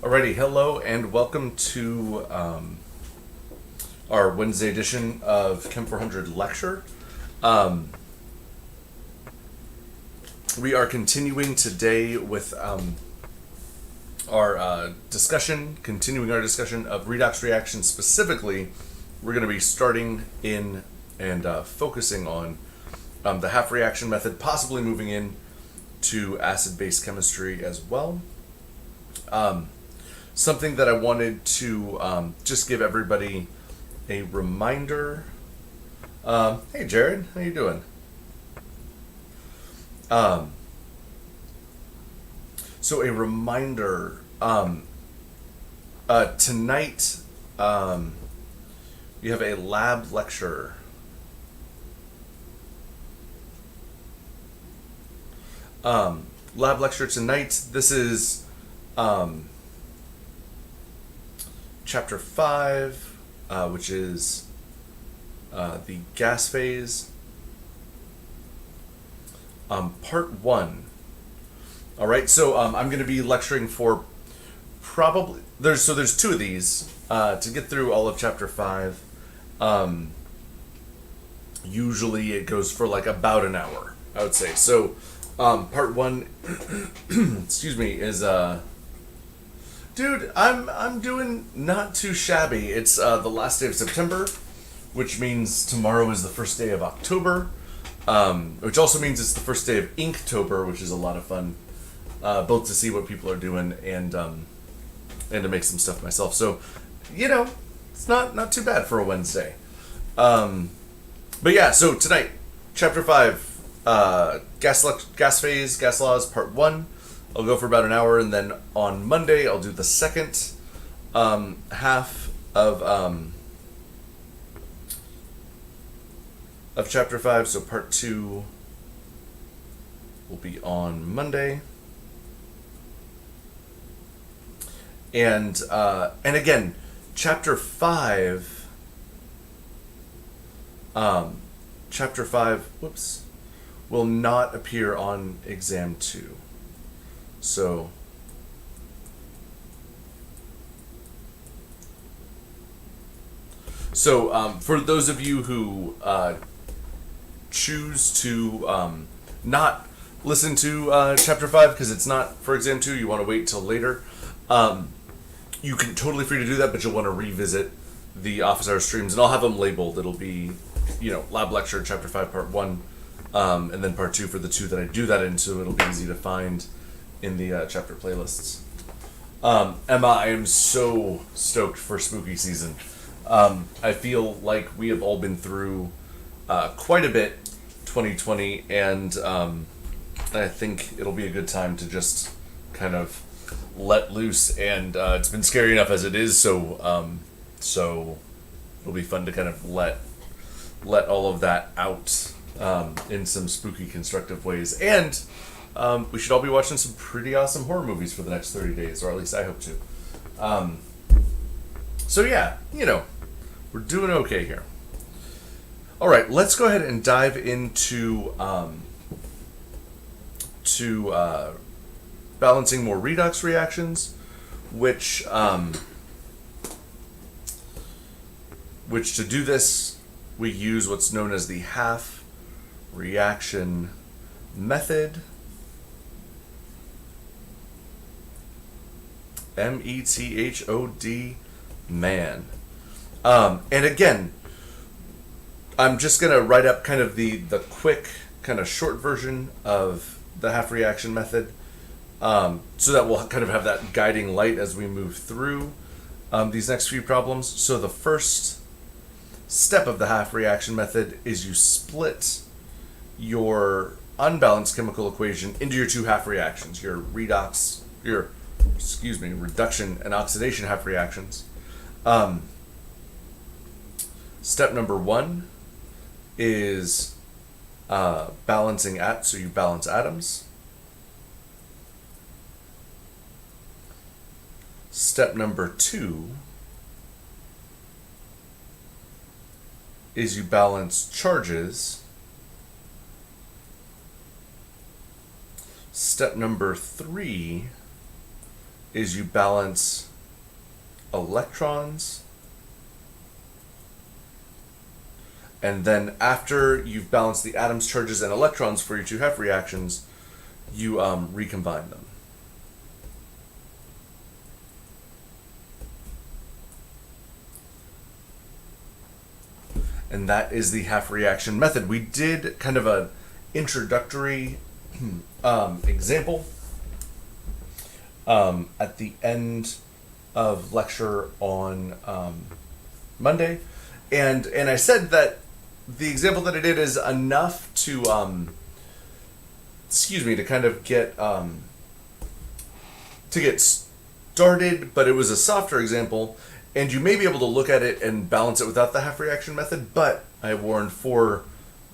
Alrighty, hello and welcome to our Wednesday edition of Chem 400 lecture. We are continuing today with our discussion, continuing our discussion of redox reactions. Specifically, we're going to be starting in and focusing on the half reaction method, possibly moving in to acid-base chemistry as well. Something that I wanted to just give everybody a reminder. Hey Jared, how you doing? So a reminder, tonight you have a lab lecture. Lab lecture tonight. This is Chapter 5, which is the gas phase, part 1. All right, so I'm going to be lecturing for probably there's two of these to get through all of Chapter 5. Usually it goes for like about an hour, I would say. So part 1, excuse me, is dude, I'm doing not too shabby. It's the last day of September, which means tomorrow is the first day of October, which also means it's the first day of Inktober, which is a lot of fun, both to see what people are doing and to make some stuff myself. So, you know, it's not too bad for a Wednesday. But yeah, so tonight, Chapter 5, gas phase, gas laws, Part 1. I'll go for about an hour, and then on Monday I'll do the second half of Chapter 5. So Part 2 will be on Monday, and again, Chapter 5. Chapter 5. Whoops, will not appear on Exam 2. So for those of you who choose to not listen to Chapter 5 because it's not for Exam 2, you want to wait till later, you can totally free to do that, but you'll want to revisit the office hour streams, and I'll have them labeled. It'll be, lab lecture, Chapter 5, Part 1, and then Part 2 for the two that I do that in, so it'll be easy to find in the chapter playlists. Emma, I am so stoked for spooky season. I feel like we have all been through quite a bit 2020, and I think it'll be a good time to just kind of let loose, and it's been scary enough as it is, so it'll be fun to kind of let all of that out in some spooky, constructive ways. And we should all be watching some pretty awesome horror movies for the next 30 days, or at least I hope to. So yeah, we're doing okay here. All right, let's go ahead and dive into balancing more redox reactions, which to do this, we use what's known as the half reaction method. METHOD, man. And again, I'm just going to write up kind of the quick, kind of short version of the half reaction method, so that we'll kind of have that guiding light as we move through these next few problems. So the first step of the half reaction method is you split your unbalanced chemical equation into your two half reactions, your reduction and oxidation half reactions. Step number 1 is balancing so you balance atoms. Step number 2 is you balance charges. Step number 3 is you balance electrons, and then after you've balanced the atoms, charges, and electrons for your two half reactions, you recombine them. And that is the half reaction method. We did kind of an introductory example at the end of lecture on Monday, and I said that the example that I did is enough to to kind of get started, but it was a softer example, and you may be able to look at it and balance it without the half reaction method, but I warned for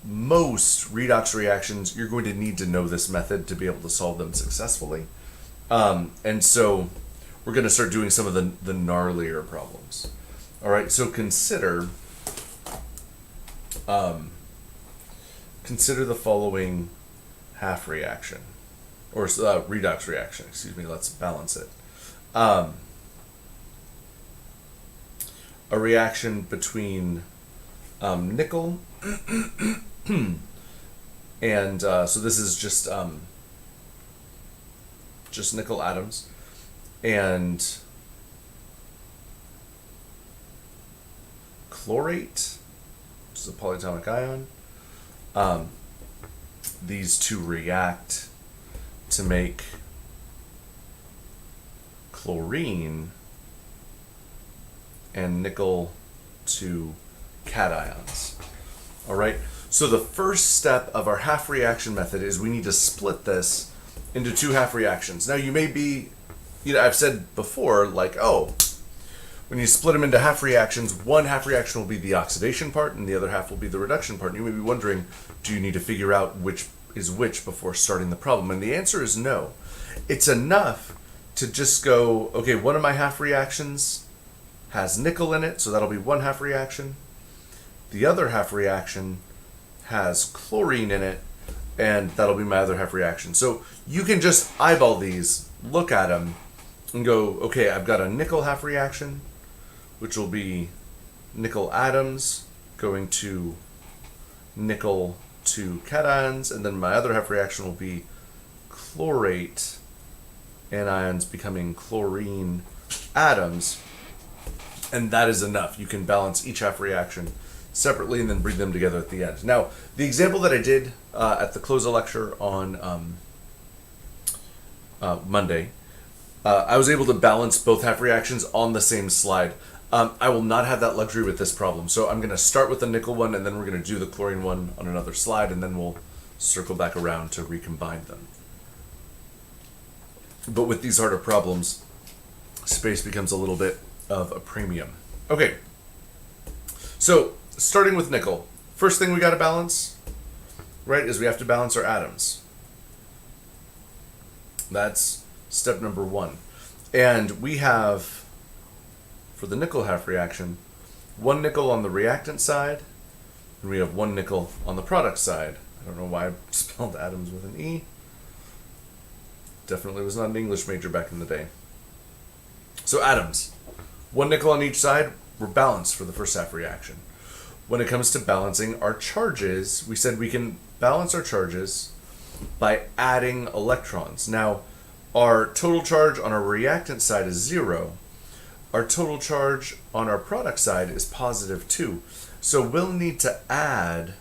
most redox reactions, you're going to need to know this method to be able to solve them successfully. And so we're going to start doing some of the gnarlier problems. All right, so consider the following half reaction, or redox reaction, excuse me, let's balance it. A reaction between nickel and so this is just nickel atoms and chlorate, which is a polyatomic ion. These two react to make chlorine and nickel to cations. All right, so the first step of our half reaction method is we need to split this into two half reactions. Now you may be, I've said before, like, oh, when you split them into half reactions, one half reaction will be the oxidation part and the other half will be the reduction part. And you may be wondering, do you need to figure out which is which before starting the problem? And the answer is no. It's enough to just go, okay, one of my half reactions has nickel in it, so that'll be one half reaction. The other half reaction has chlorine in it, and that'll be my other half reaction. So you can just eyeball these, look at them, and go, okay, I've got a nickel half reaction, which will be nickel atoms going to nickel to cations, and then my other half reaction will be chlorate anions becoming chlorine atoms, and that is enough. You can balance each half reaction separately and then bring them together at the end. Now, the example that I did at the close of lecture on Monday, I was able to balance both half reactions on the same slide. I will not have that luxury with this problem, so I'm going to start with the nickel one, and then we're going to do the chlorine one on another slide, and then we'll circle back around to recombine them. But with these harder problems, space becomes a little bit of a premium. Okay, so starting with nickel, first thing we got to balance, right, is we have to balance our atoms. That's step number one. And we have, for the nickel half reaction, one nickel on the reactant side, and we have one nickel on the product side. I don't know why I spelled atoms with an E. Definitely was not an English major back in the day. So atoms, one nickel on each side, we're balanced for the first half reaction. When it comes to balancing our charges, we said we can balance our charges by adding electrons. Now, our total charge on our reactant side is 0. Our total charge on our product side is positive 2. So we'll need to add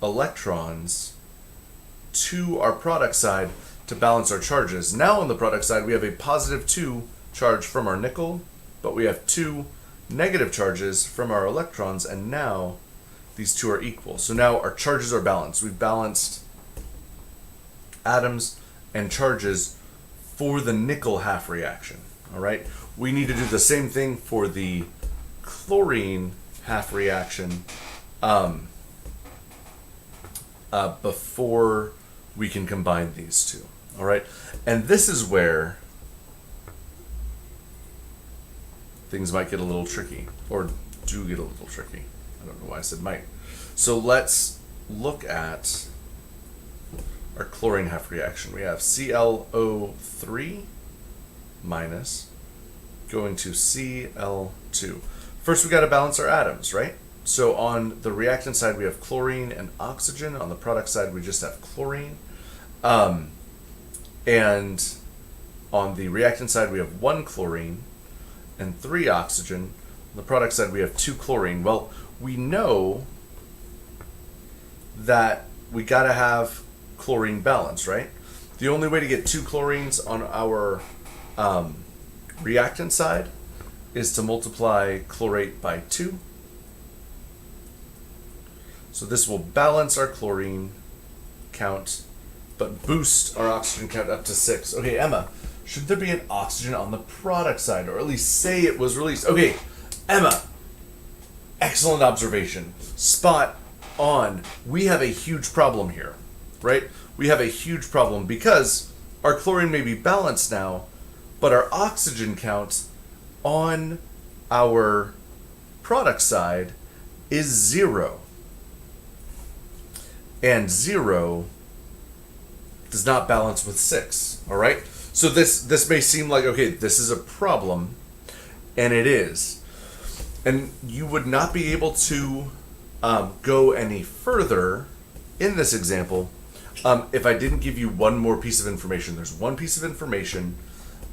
electrons to our product side to balance our charges. Now on the product side, we have a positive 2 charge from our nickel, but we have 2 negative charges from our electrons, and now these two are equal. So now our charges are balanced. We've balanced atoms and charges for the nickel half reaction. All right, we need to do the same thing for the chlorine half reaction before we can combine these two. All right, and this is where things might get a little tricky, or do get a little tricky. I don't know why I said might. So let's look at our chlorine half reaction. We have ClO3 minus going to Cl2. First, we got to balance our atoms, right? So on the reactant side, we have chlorine and oxygen. On the product side, we just have chlorine. And on the reactant side, we have 1 chlorine and 3 oxygen. On the product side, we have 2 chlorine. Well, we know that we got to have chlorine balance, right? The only way to get 2 chlorines on our reactant side is to multiply chlorate by 2. So this will balance our chlorine count, but boost our oxygen count up to 6. Okay, Emma, should there be an oxygen on the product side, or at least say it was released? Okay, Emma, excellent observation. Spot on. We have a huge problem here, right? We have a huge problem because our chlorine may be balanced now, but our oxygen count on our product side is 0. And 0 does not balance with 6, all right? So this may seem like, okay, this is a problem, and it is. And you would not be able to go any further in this example if I didn't give you one more piece of information. There's one piece of information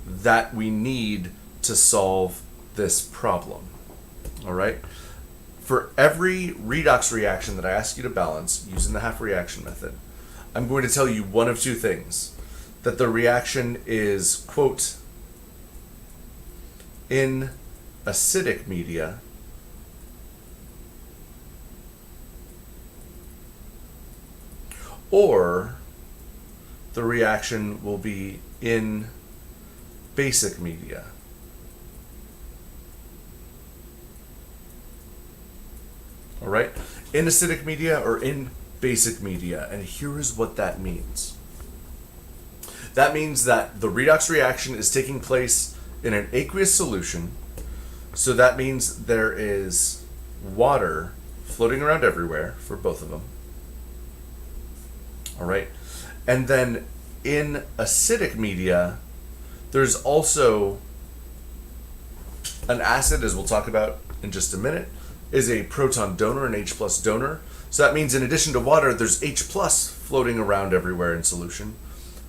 that we need to solve this problem, all right? For every redox reaction that I ask you to balance using the half reaction method, I'm going to tell you one of 2 things. That the reaction is, quote, in acidic media, or the reaction will be in basic media. All right, in acidic media or in basic media, and here is what that means. That means that the redox reaction is taking place in an aqueous solution, so that means there is water floating around everywhere for both of them. All right, and then in acidic media, there's also an acid, as we'll talk about in just a minute, is a proton donor, an H plus donor. So that means in addition to water, there's H plus floating around everywhere in solution.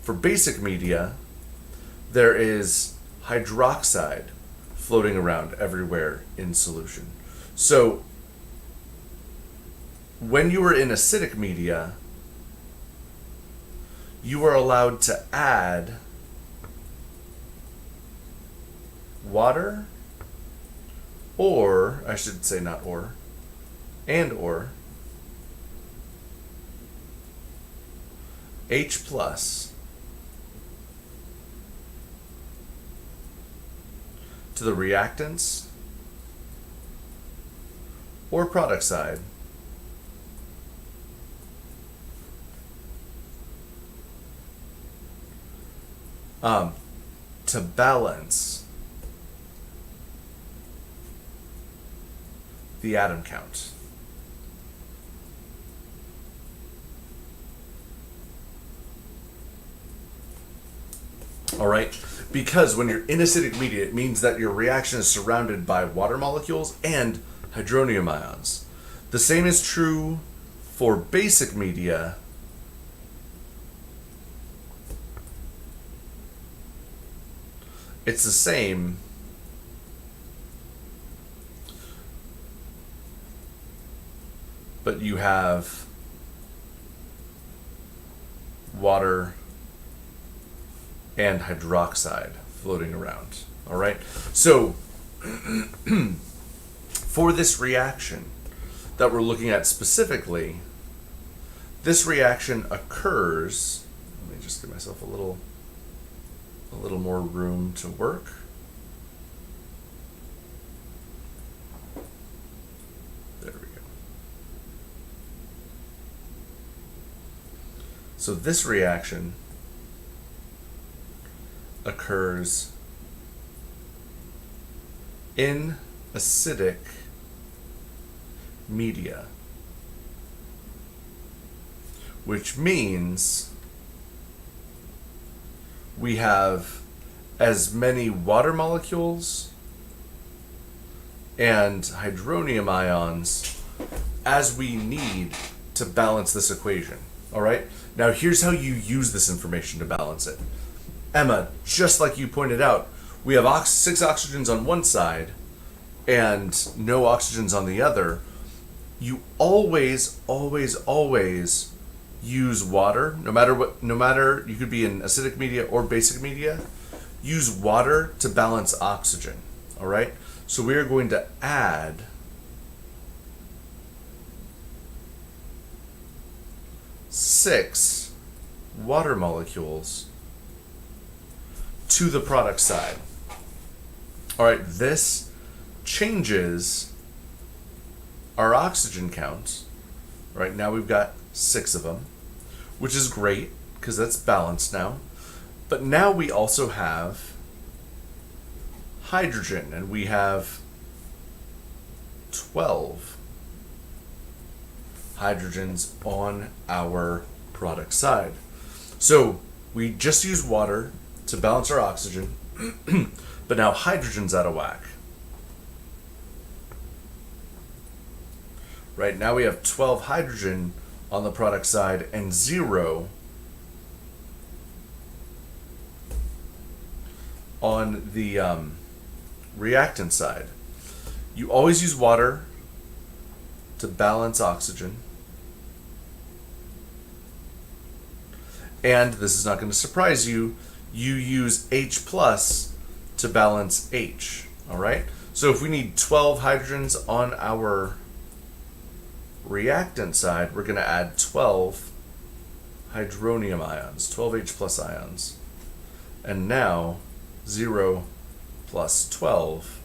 For basic media, there is hydroxide floating around everywhere in solution. So when you are in acidic media, you are allowed to add water, or, I should say not or, and or, H plus to the reactants or product side to balance the atom count. All right, because when you're in acidic media, it means that your reaction is surrounded by water molecules and hydronium ions. The same is true for basic media. It's the same, but you have water and hydroxide floating around. All right, so for this reaction that we're looking at specifically, this reaction occurs, let me just give myself a little more room to work. There we go. So this reaction occurs in acidic media, which means we have as many water molecules and hydronium ions as we need to balance this equation. All right? Now here's how you use this information to balance it. Emma, just like you pointed out, we have 6 oxygens on one side and no oxygens on the other. You always use water, no matter, you could be in acidic media or basic media, use water to balance oxygen. All right? So we are going to add six water molecules to the product side. All right, this changes our oxygen count. Right now we've got 6 of them, which is great because that's balanced now. But now we also have hydrogen, and we have 12 hydrogens on our product side. So we just use water to balance our oxygen, but now hydrogen's out of whack. Right now we have 12 hydrogen on the product side and 0 on the reactant side. You always use water to balance oxygen. And this is not going to surprise you, you use H plus to balance H. All right? So if we need 12 hydrogens on our reactant side, we're going to add 12 hydronium ions, 12 H plus ions. And now 0 plus 12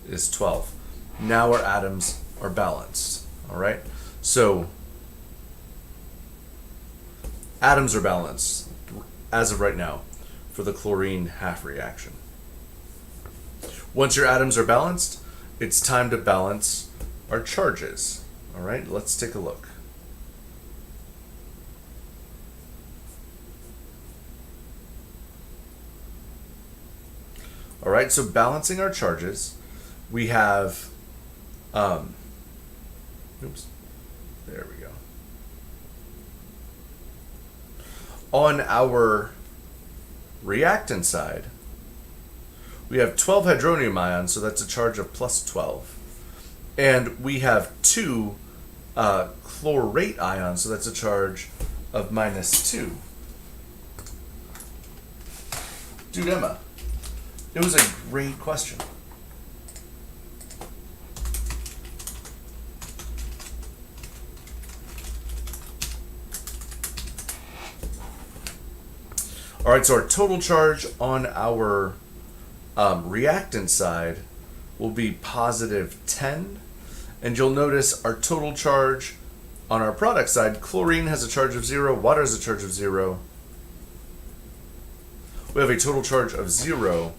is 12. Now our atoms are balanced. All right? So atoms are balanced as of right now for the chlorine half reaction. Once your atoms are balanced, it's time to balance our charges. All right, let's take a look. All right, so balancing our charges, we have, oops, there we go. On our reactant side, we have 12 hydronium ions, so that's a charge of plus 12. And we have 2 chlorate ions, so that's a charge of minus 2. Dude, Emma, it was a great question. All right, so our total charge on our reactant side will be positive 10. And you'll notice our total charge on our product side, chlorine has a charge of 0, water has a charge of 0. We have a total charge of 0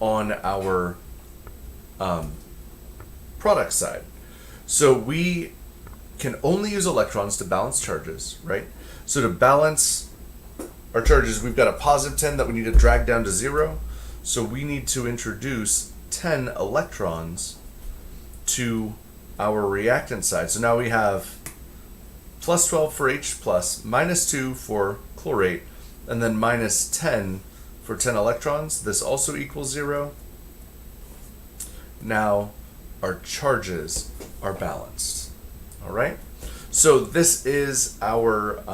on our product side. So we can only use electrons to balance charges, right? So to balance our charges, we've got a positive 10 that we need to drag down to 0. So we need to introduce 10 electrons to our reactant side. So now we have plus 12 for H plus, minus 2 for chlorate, and then minus 10 for 10 electrons. This also equals 0. Now our charges are balanced. All right? So this is our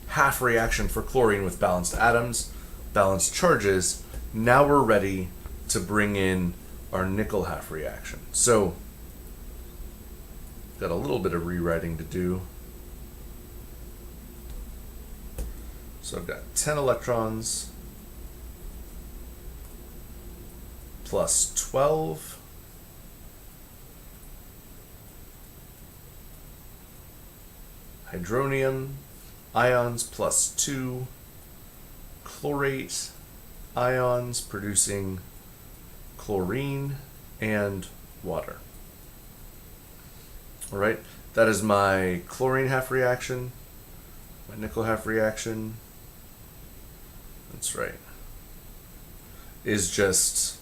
half reaction for chlorine with balanced atoms, balanced charges. Now we're ready to bring in our nickel half reaction. So got a little bit of rewriting to do. So I've got 10 electrons plus 12 hydronium ions plus 2 chlorate ions producing chlorine and water. All right, that is my chlorine half reaction, my nickel half reaction. That's right. Is just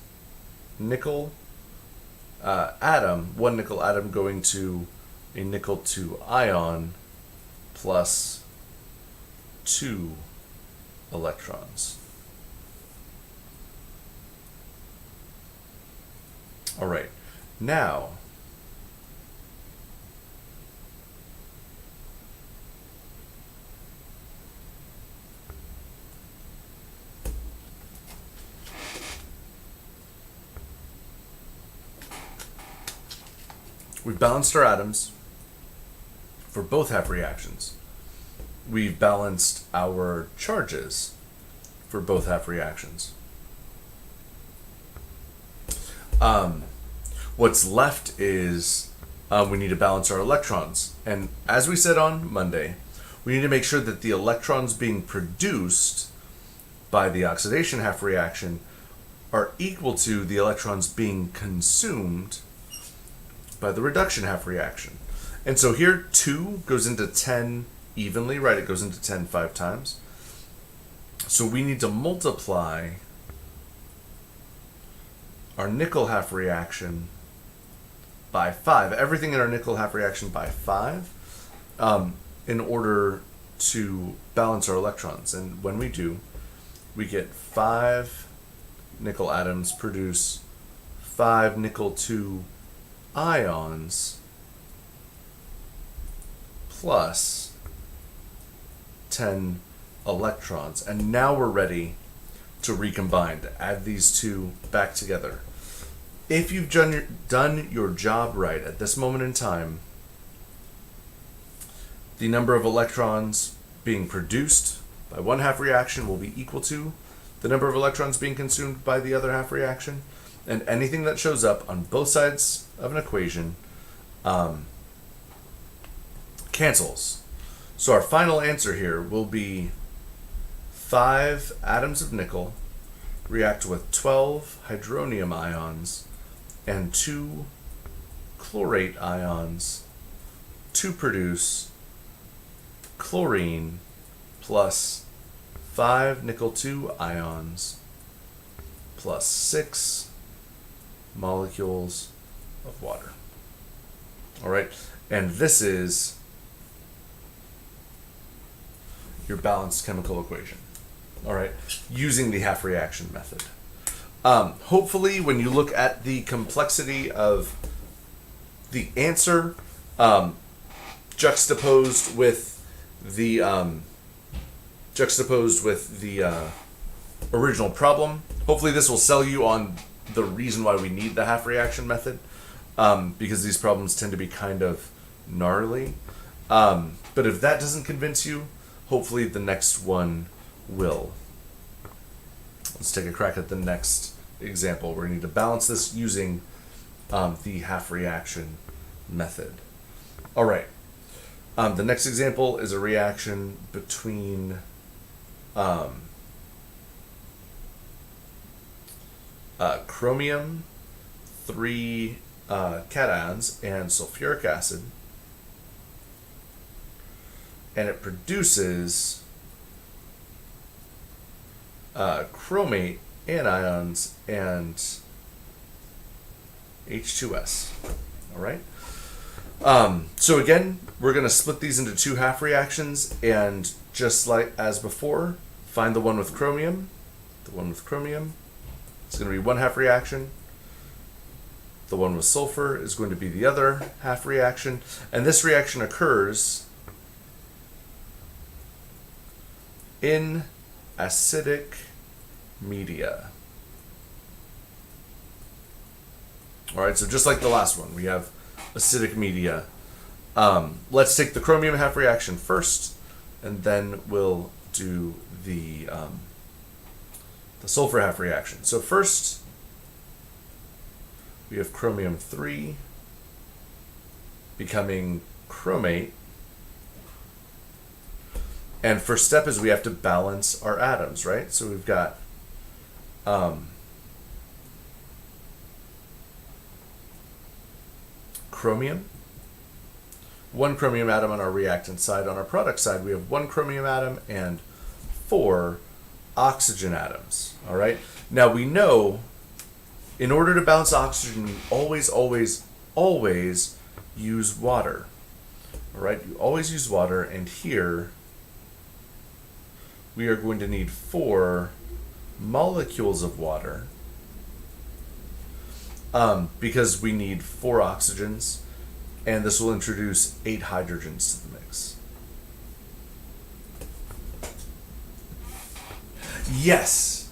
nickel atom, one nickel atom going to a nickel 2 ion plus 2 electrons. All right, now we've balanced our atoms for both half reactions. We've balanced our charges for both half reactions. What's left is we need to balance our electrons. And as we said on Monday, we need to make sure that the electrons being produced by the oxidation half reaction are equal to the electrons being consumed by the reduction half reaction. And so here 2 goes into 10 evenly, right? It goes into 10 5 times. So we need to multiply our nickel half reaction by 5. Everything in our nickel half reaction by 5 in order to balance our electrons. And when we do, we get 5 nickel atoms produce 5 nickel 2 ions plus 10 electrons. And now we're ready to recombine, to add these two back together. If you've done your job right at this moment in time, the number of electrons being produced by one half reaction will be equal to the number of electrons being consumed by the other half reaction, and anything that shows up on both sides of an equation cancels. So our final answer here will be 5 atoms of nickel react with 12 hydronium ions and 2 chlorate ions to produce chlorine plus 5 nickel 2 ions plus 6 molecules of water. All right, and this is your balanced chemical equation. All right, using the half reaction method. Hopefully, when you look at the complexity of the answer juxtaposed with the original problem, hopefully this will sell you on the reason why we need the half reaction method, because these problems tend to be kind of gnarly. But if that doesn't convince you, hopefully the next one will. Let's take a crack at the next example where we need to balance this using the half reaction method. All right. The next example is a reaction between chromium 3 cations and sulfuric acid, and it produces chromate anions and H2S. All right. So again, we're going to split these into 2 half reactions, and just like as before, find the one with chromium. The one with chromium, it's going to be one half reaction. The one with sulfur is going to be the other half reaction, and this reaction occurs in acidic media. All right, so just like the last one, we have acidic media. Let's take the chromium half reaction first, and then we'll do the sulfur half reaction. So first, we have chromium 3 becoming chromate. And first step is we have to balance our atoms, right? So we've got chromium one chromium atom on our reactant side. On our product side, we have one chromium atom and 4 oxygen atoms. All right. Now we know in order to balance oxygen, you always use water. All right. You always use water, and here we are going to need 4 molecules of water because we need 4 oxygens, and this will introduce 8 hydrogens to the mix. Yes!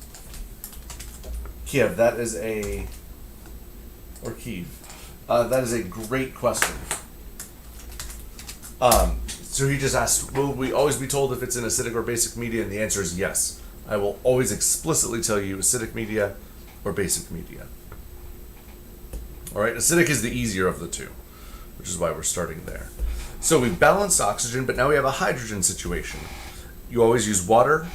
Kiev, that is a... or Kiev. That is a great question. So he just asked, will we always be told if it's in acidic or basic media? And the answer is yes. I will always explicitly tell you acidic media or basic media. All right, acidic is the easier of the two, which is why we're starting there. So we've balanced oxygen, but now we have a hydrogen situation. You always use water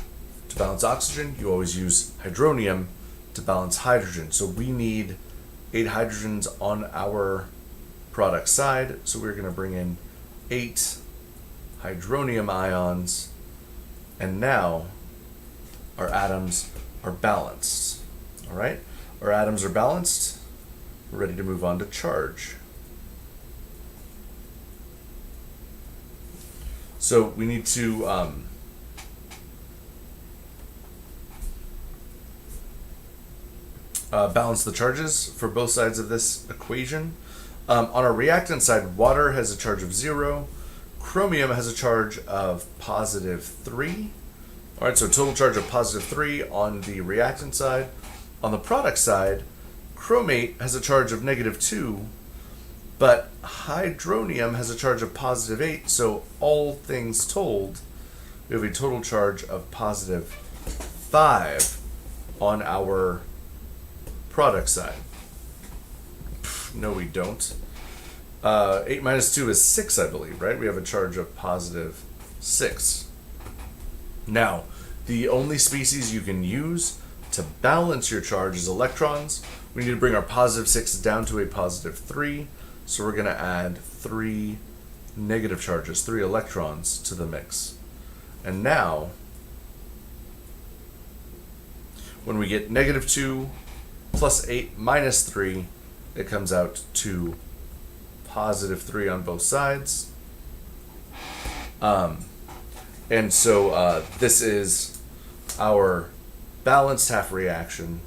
to balance oxygen. You always use hydronium to balance hydrogen. So we need 8 hydrogens on our product side. So we're going to bring in 8 hydronium ions, and now our atoms are balanced. All right, our atoms are balanced. We're ready to move on to charge. So we need to balance the charges for both sides of this equation. On our reactant side, water has a charge of 0. Chromium has a charge of positive 3. All right, so total charge of positive 3 on the reactant side. On the product side, chromate has a charge of negative 2, but hydronium has a charge of positive 8. So all things told, we have a total charge of positive 5 on our product side. No, we don't. 8 minus 2 is 6, I believe, right? We have a charge of positive 6. Now, the only species you can use to balance your charge is electrons. We need to bring our positive 6 down to a positive 3. So we're going to add 3 negative charges, 3 electrons to the mix. And now, when we get negative 2 plus 8 minus 3, it comes out to positive 3 on both sides. And so this is our balanced half reaction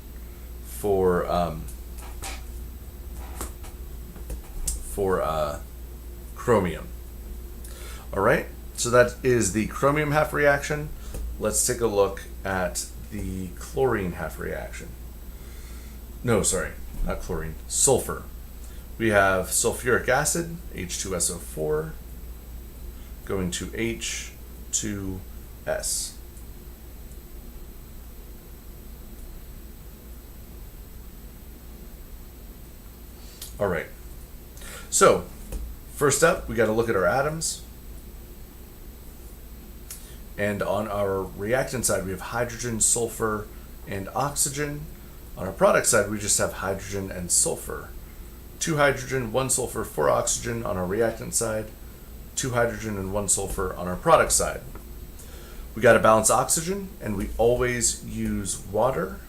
for chromium. All right, so that is the chromium half reaction. Let's take a look at the chlorine half reaction. No, sorry, not chlorine, sulfur. We have sulfuric acid, H2SO4, going to H2S. All right, so first up, we got to look at our atoms. And on our reactant side, we have hydrogen, sulfur, and oxygen. On our product side, we just have hydrogen and sulfur. 2 hydrogen, 1 sulfur, 4 oxygen on our reactant side. 2 hydrogen and 1 sulfur on our product side. We got to balance oxygen, and we always use water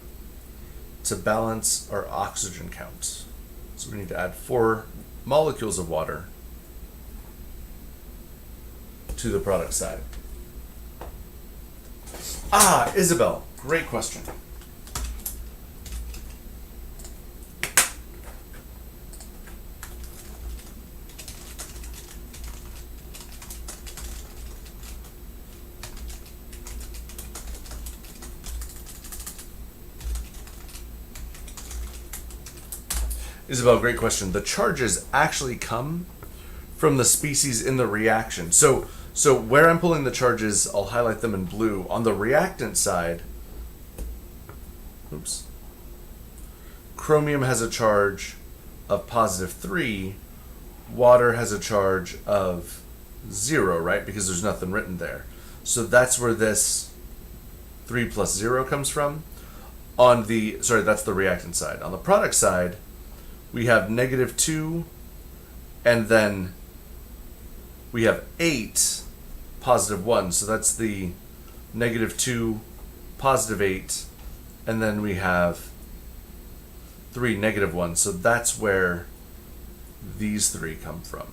to balance our oxygen count. So we need to add 4 molecules of water to the product side. Ah, Isabel, great question. Isabel, great question. The charges actually come from the species in the reaction. So where I'm pulling the charges, I'll highlight them in blue. On the reactant side, chromium has a charge of positive 3. Water has a charge of 0, right? Because there's nothing written there. So that's where this 3 plus 0 comes from. That's the reactant side. On the product side, we have negative 2 and then we have 8 positive 1, so that's the -2, +8, and then we have 3 -1, so that's where these 3 come from.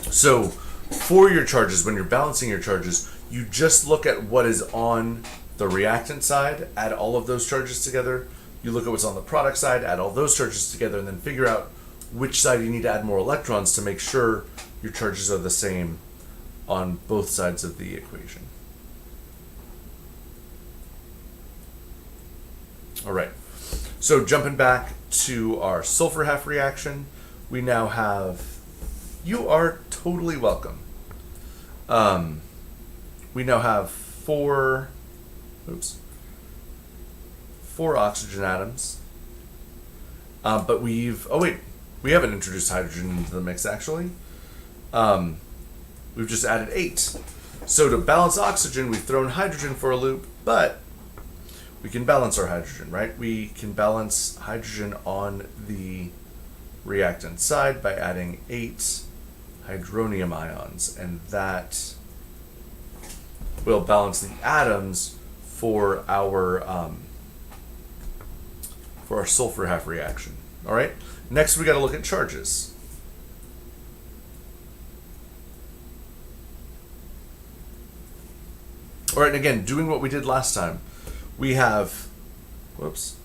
So for your charges, when you're balancing your charges, you just look at what is on the reactant side, add all of those charges together. You look at what's on the product side, add all those charges together, and then figure out which side you need to add more electrons to make sure your charges are the same on both sides of the equation. All right, so jumping back to our sulfur half reaction, we now have, you are totally welcome. We now have 4 oxygen atoms, but we haven't introduced hydrogen into the mix actually. We've just added 8. So to balance oxygen, we've thrown hydrogen for a loop, but we can balance our hydrogen, right? We can balance hydrogen on the reactant side by adding 8 hydronium ions, and that will balance the atoms for our sulfur half reaction. All right. Next, we got to look at charges. All right, and again, doing what we did last time, we have, whoops.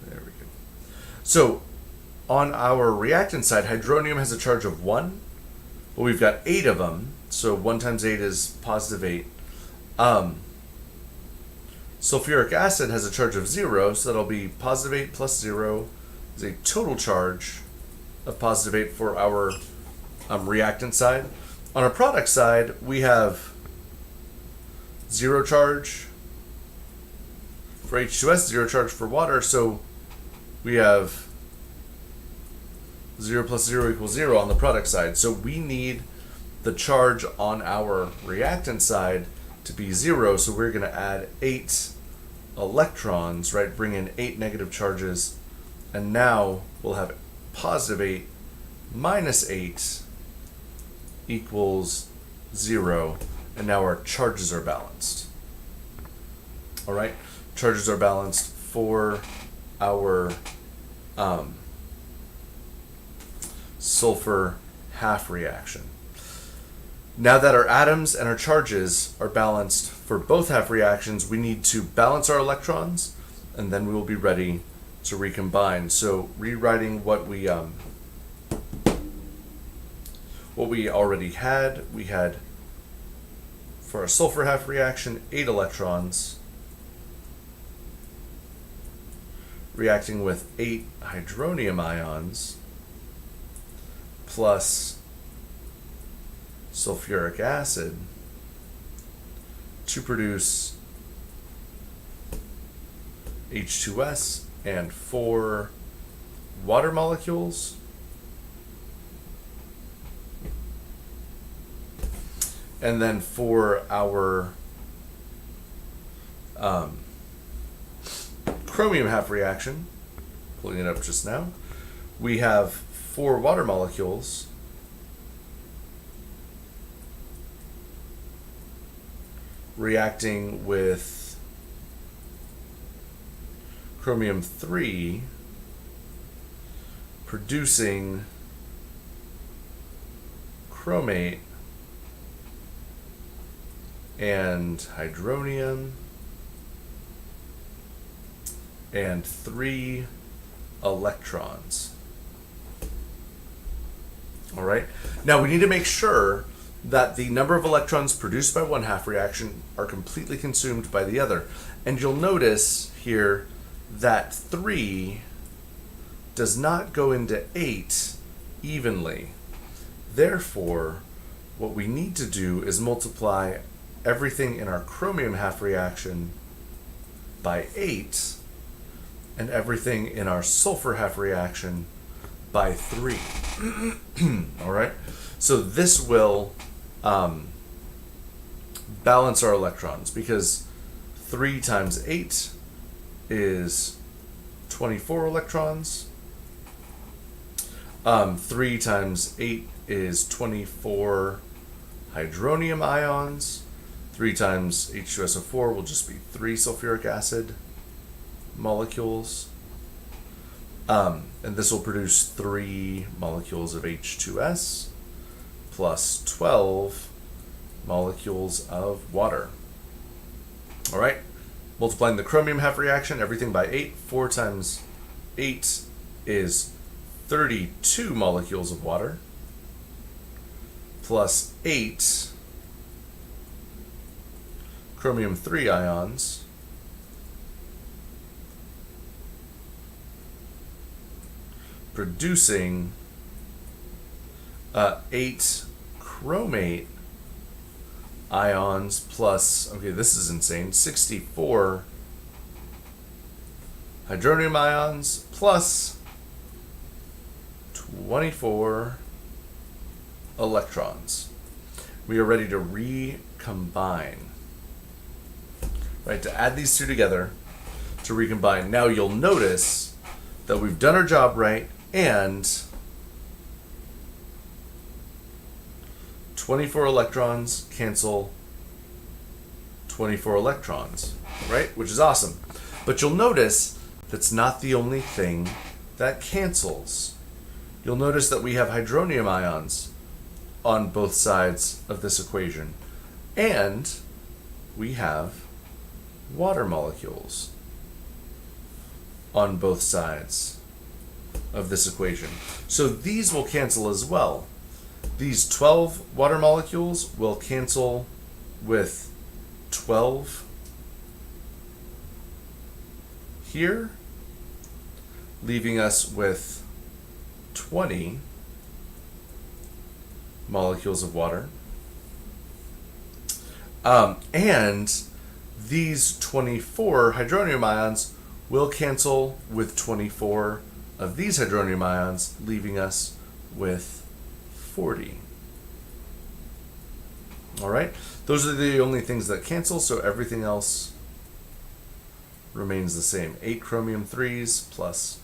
There we go. So on our reactant side, hydronium has a charge of 1, but we've got 8 of them. So 1 times 8 is +8. Sulfuric acid has a charge of 0, so that'll be +8 plus 0 is a total charge of +8 for our reactant side. On our product side, we have 0 charge for H2S, 0 charge for water, so we have 0 plus 0 equals 0 on the product side. So we need the charge on our reactant side to be 0, so we're going to add 8 electrons, right? Bring in 8 negative charges, and now we'll have +8 minus 8 equals 0, and now our charges are balanced. All right, charges are balanced for our sulfur half reaction. Now that our atoms and our charges are balanced for both half reactions, we need to balance our electrons, and then we will be ready to recombine. So rewriting what we already had, we had for our sulfur half reaction 8 electrons reacting with 8 hydronium ions plus sulfuric acid to produce H2S and 4 water molecules. And then for our chromium half reaction, pulling it up just now, we have 4 water molecules reacting with chromium 3, producing chromate and hydronium and 3 electrons. All right. Now we need to make sure that the number of electrons produced by one half reaction are completely consumed by the other. And you'll notice here that 3 does not go into 8 evenly. Therefore, what we need to do is multiply everything in our chromium half reaction by 8 and everything in our sulfur half reaction by 3. All right, so this will balance our electrons, because 3 times 8 is 24 electrons. 3 times 8 is 24 hydronium ions. 3 times H2SO4 will just be 3 sulfuric acid molecules. And this will produce 3 molecules of H2S plus 12 molecules of water. All right, multiplying the chromium half reaction, everything by 8. 4 times 8 is 32 molecules of water plus 8 chromium 3 ions producing 8 chromate ions plus, okay, this is insane, 64 hydronium ions plus 24 electrons. We are ready to recombine. Right, to add these two together, to recombine. Now you'll notice that we've done our job right, and 24 electrons cancel 24 electrons, right? Which is awesome. But you'll notice that's not the only thing that cancels. You'll notice that we have hydronium ions on both sides of this equation, and we have water molecules on both sides of this equation. So these will cancel as well. These 12 water molecules will cancel with 12 here, leaving us with 20 molecules of water. And these 24 hydronium ions will cancel with 24 of these hydronium ions, leaving us with 40. All right, those are the only things that cancel, so everything else remains the same. 8 chromium 3s plus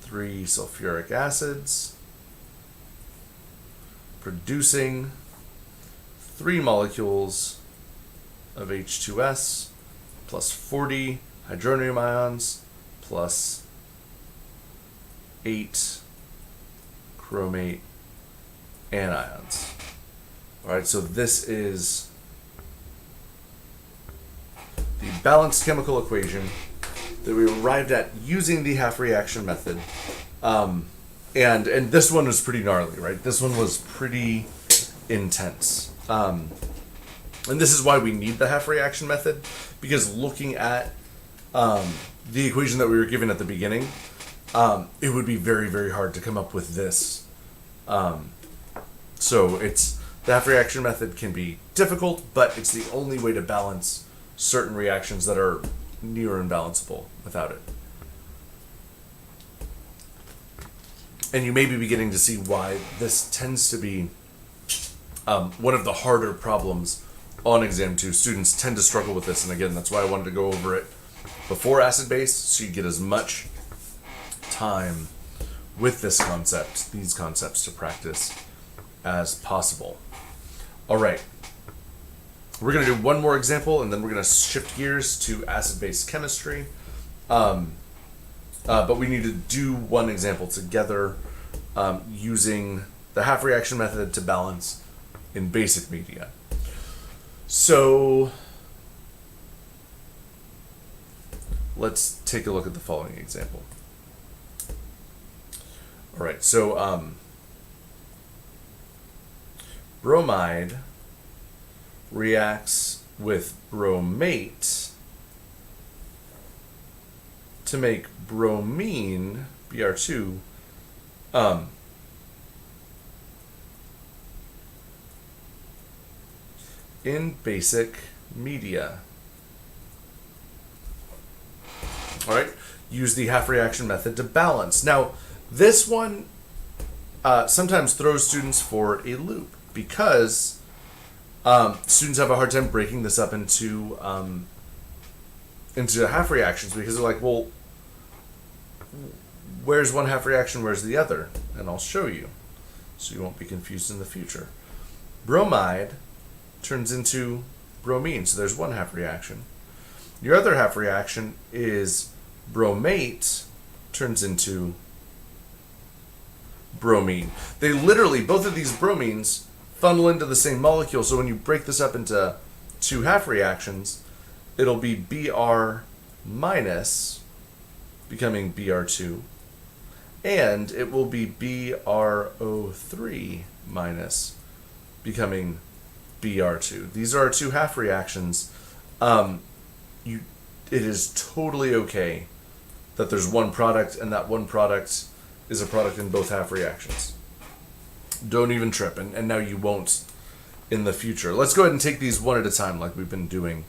3 sulfuric acids, producing 3 molecules of H2S plus 40 hydronium ions plus 8 chromate anions. All right, so this is the balanced chemical equation that we arrived at using the half reaction method. And this one was pretty gnarly, right? This one was pretty intense. And this is why we need the half reaction method, because looking at the equation that we were given at the beginning, it would be very, very hard to come up with this. So the half reaction method can be difficult, but it's the only way to balance certain reactions that are near unbalanceable without it. And you may be beginning to see why this tends to be one of the harder problems on exam 2. Students tend to struggle with this, and again, that's why I wanted to go over it before acid-base, so you get as much time with this concept, these concepts to practice as possible. All right, we're going to do one more example, and then we're going to shift gears to acid-base chemistry. But we need to do one example together using the half reaction method to balance in basic media. So let's take a look at the following example. All right, so bromide reacts with bromate to make bromine, Br2, in basic media. All right, use the half reaction method to balance. Now, this one sometimes throws students for a loop because students have a hard time breaking this up into into half reactions because they're like, well, where's one half reaction, where's the other? And I'll show you, so you won't be confused in the future. Bromide turns into bromine, so there's one half reaction. Your other half reaction is bromate turns into bromine. They literally, both of these bromines funnel into the same molecule, so when you break this up into two half reactions, it'll be Br minus becoming Br2, and it will be BrO3 minus becoming Br2. These are our two half reactions. It is totally okay that there's one product, and that one product is a product in both half reactions. Don't even trip, and now you won't in the future. Let's go ahead and take these one at a time like we've been doing,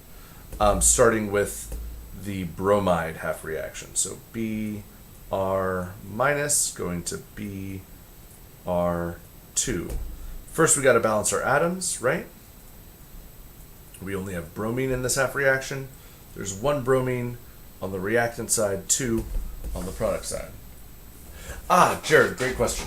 starting with the bromide half reaction. So Br minus going to Br2. First we got to balance our atoms, right? We only have bromine in this half reaction. There's one bromine on the reactant side, two on the product side. Jared, great question.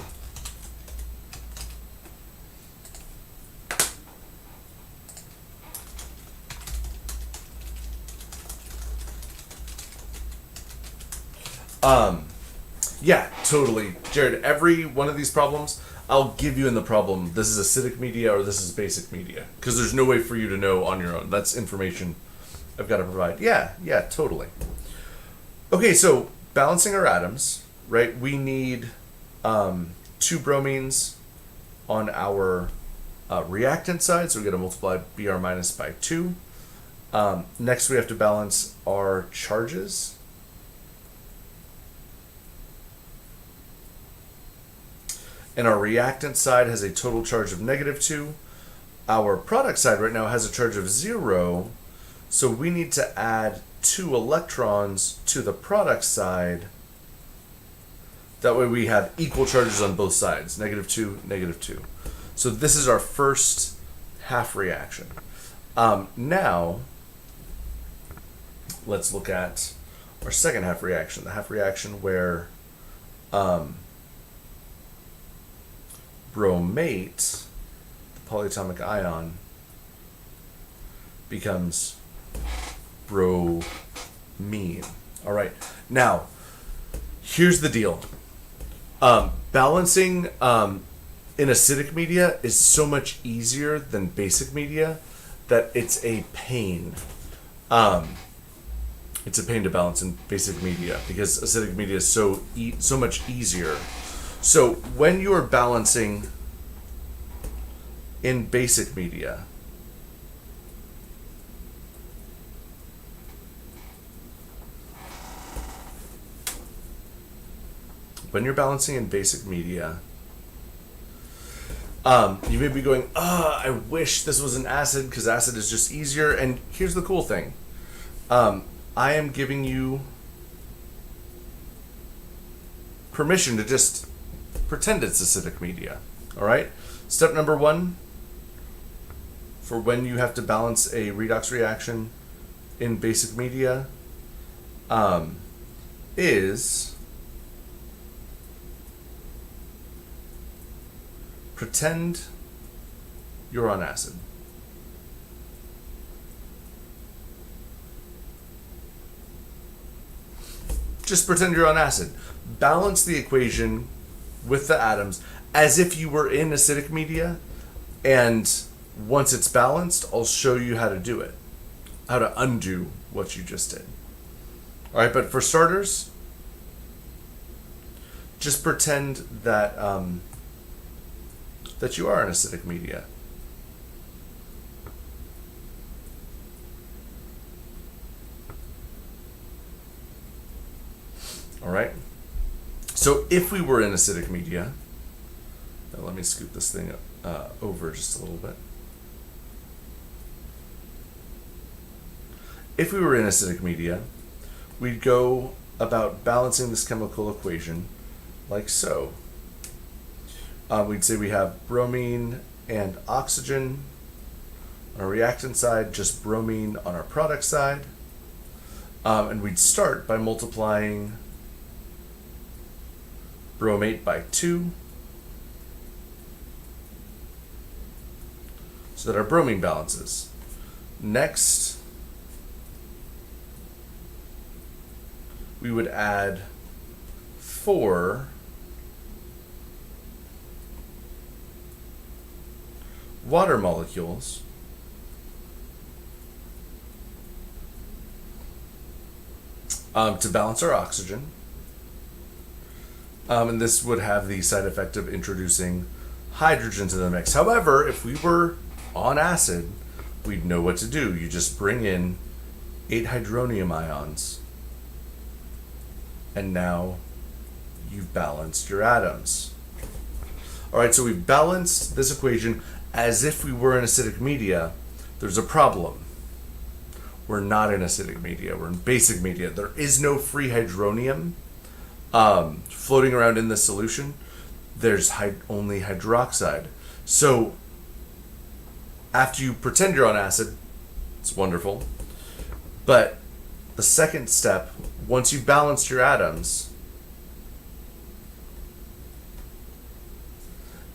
Yeah, totally. Jared, every one of these problems, I'll give you in the problem, this is acidic media or this is basic media. Because there's no way for you to know on your own. That's information I've got to provide. Yeah, totally. Okay, so balancing our atoms, right? We need two bromines on our reactant side, so we got to multiply Br minus by 2. Next, we have to balance our charges. And our reactant side has a total charge of -2. Our product side right now has a charge of 0, so we need to add 2 electrons to the product side. That way we have equal charges on both sides, -2, -2. So this is our first half reaction. Now, let's look at our second half reaction, the half reaction where bromate, the polyatomic ion, becomes bromine. All right. Now, here's the deal. Balancing in acidic media is so much easier than basic media that it's a pain. It's a pain to balance in basic media because acidic media is so much easier. So when you are balancing in basic media, you may be going, I wish this was an acid because acid is just easier. And here's the cool thing. I am giving you permission to just pretend it's acidic media. All right. Step number 1 for when you have to balance a redox reaction in basic media is pretend you're on acid. Just pretend you're on acid. Balance the equation with the atoms as if you were in acidic media, and once it's balanced, I'll show you how to do it, how to undo what you just did. All right, but for starters, just pretend that that you are in acidic media. All right. So if we were in acidic media, now let me scoot this thing over just a little bit. If we were in acidic media, we'd go about balancing this chemical equation like so. We'd say we have bromine and oxygen on our reactant side, just bromine on our product side. And we'd start by multiplying bromate by 2 so that our bromine balances. Next, we would add 4 water molecules to balance our oxygen. And this would have the side effect of introducing hydrogen to the mix. However, if we were on acid, we'd know what to do. You just bring in 8 hydronium ions, and now you've balanced your atoms. All right, so we've balanced this equation as if we were in acidic media. There's a problem. We're not in acidic media. We're in basic media. There is no free hydronium floating around in this solution. There's only hydroxide. So after you pretend you're on acid, it's wonderful. But the second step, once you've balanced your atoms,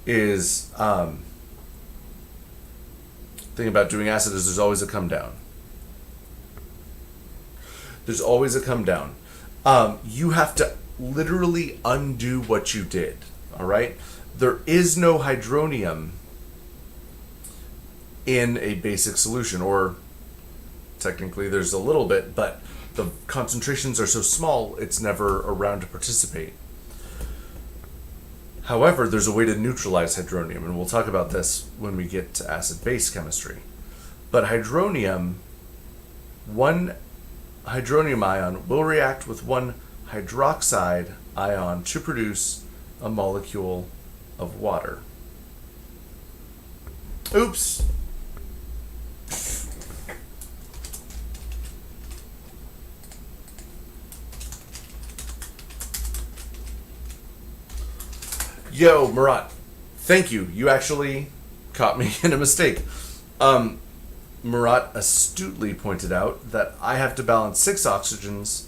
is thing about doing acid is there's always a come down. There's always a come down. You have to literally undo what you did. All right? There is no hydronium in a basic solution, or technically there's a little bit, but the concentrations are so small it's never around to participate. However, there's a way to neutralize hydronium, and we'll talk about this when we get to acid-base chemistry. But hydronium, one hydronium ion will react with one hydroxide ion to produce a molecule of water. Oops! Yo, Murat, thank you. You actually caught me in a mistake. Murat astutely pointed out that I have to balance 6 oxygens,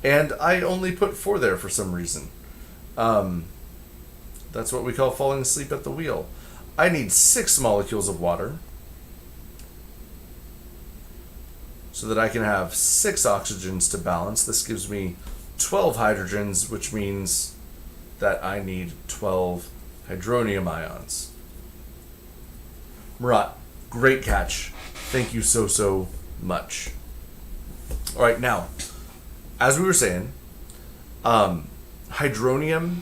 and I only put 4 there for some reason. That's what we call falling asleep at the wheel. I need 6 molecules of water so that I can have 6 oxygens to balance. This gives me 12 hydrogens, which means that I need 12 hydronium ions. Murat, great catch. Thank you so much. All right, now, as we were saying, hydronium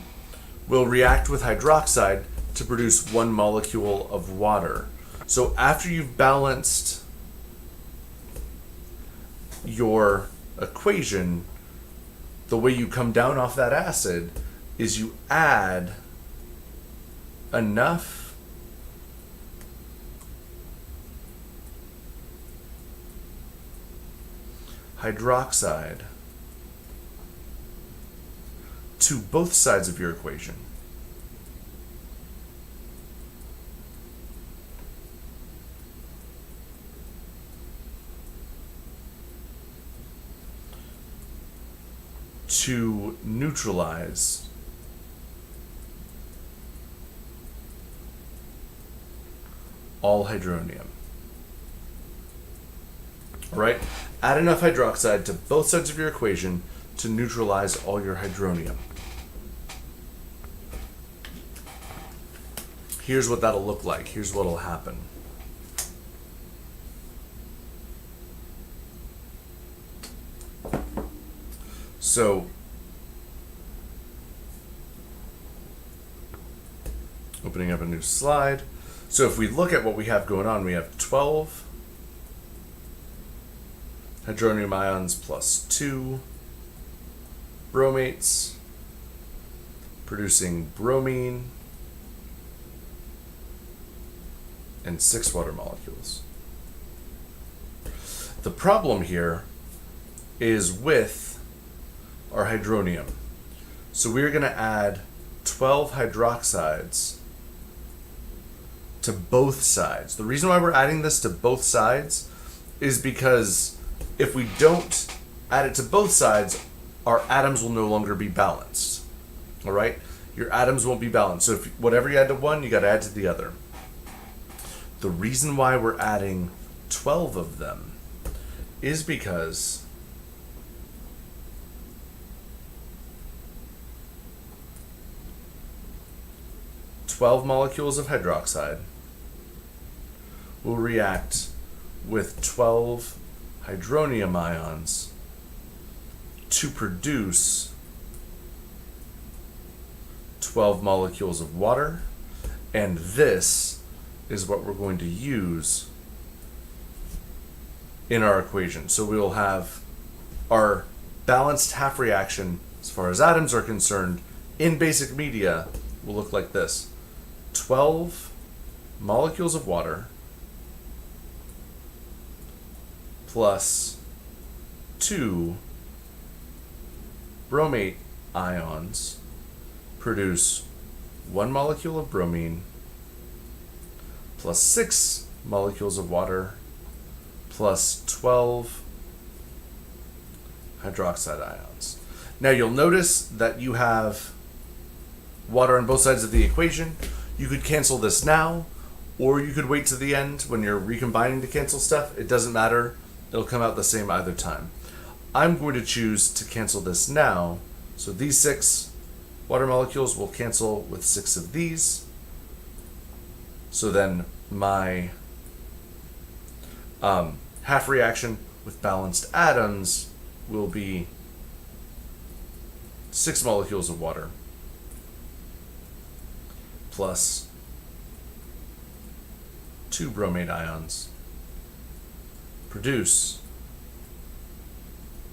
will react with hydroxide to produce one molecule of water. So after you've balanced your equation, the way you come down off that acid is you add enough hydroxide to both sides of your equation. To neutralize all hydronium. All right? Add enough hydroxide to both sides of your equation to neutralize all your hydronium. Here's what that'll look like. Here's what'll happen. So, opening up a new slide. So if we look at what we have going on, we have 12 hydronium ions plus 2 bromates, producing bromine and 6 water molecules. The problem here is with our hydronium. So we're going to add 12 hydroxides to both sides. The reason why we're adding this to both sides is because if we don't add it to both sides, our atoms will no longer be balanced. All right? Your atoms won't be balanced. So if whatever you add to one, you got to add to the other. The reason why we're adding 12 of them is because twelve molecules of hydroxide will react with 12 hydronium ions to produce 12 molecules of water, and this is what we're going to use in our equation. So we will have our balanced half reaction as far as atoms are concerned in basic media will look like this. 12 molecules of water plus 2 bromate ions produce 1 molecule of bromine plus 6 molecules of water plus 12 hydroxide ions. Now you'll notice that you have water on both sides of the equation. You could cancel this now, or you could wait to the end when you're recombining to cancel stuff. It doesn't matter. It'll come out the same either time. I'm going to choose to cancel this now. So these 6 water molecules will cancel with 6 of these. So then my half reaction with balanced atoms will be 6 molecules of water plus 2 bromate ions produce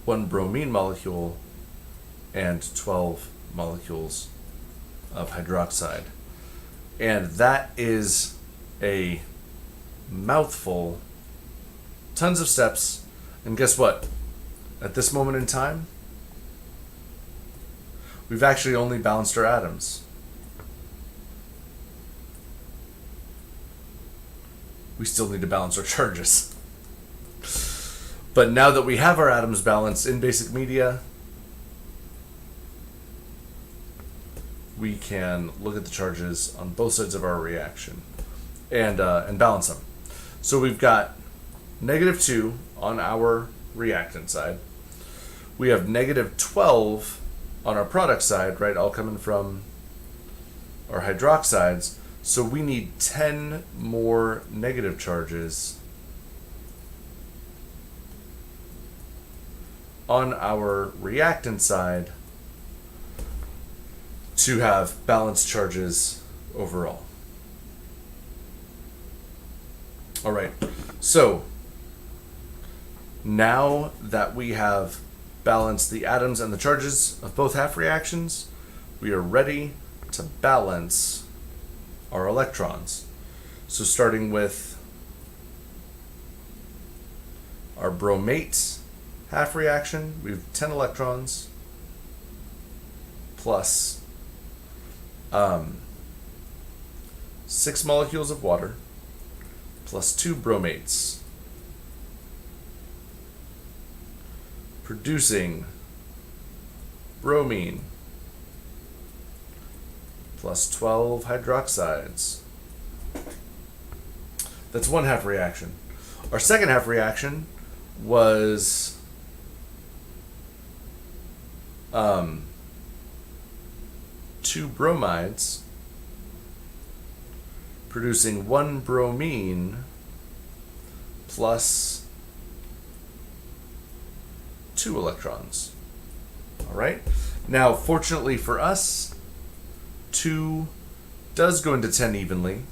1 bromine molecule and 12 molecules of hydroxide. And that is a mouthful, tons of steps, and guess what? At this moment in time, we've actually only balanced our atoms. We still need to balance our charges. But now that we have our atoms balanced in basic media, we can look at the charges on both sides of our reaction and balance them. So we've got -2 on our reactant side. We have -12 on our product side, right? All coming from our hydroxides. So we need 10 more negative charges on our reactant side to have balanced charges overall. All right, so now that we have balanced the atoms and the charges of both half reactions, we are ready to balance our electrons. So starting with our bromate half reaction, we have 10 electrons plus 6 molecules of water plus 2 bromates, producing bromine plus 12 hydroxides. That's one half reaction. Our second half reaction was 2 bromides producing 1 bromine plus 2 electrons. All right. Now, fortunately for us, 2 does go into 10 evenly,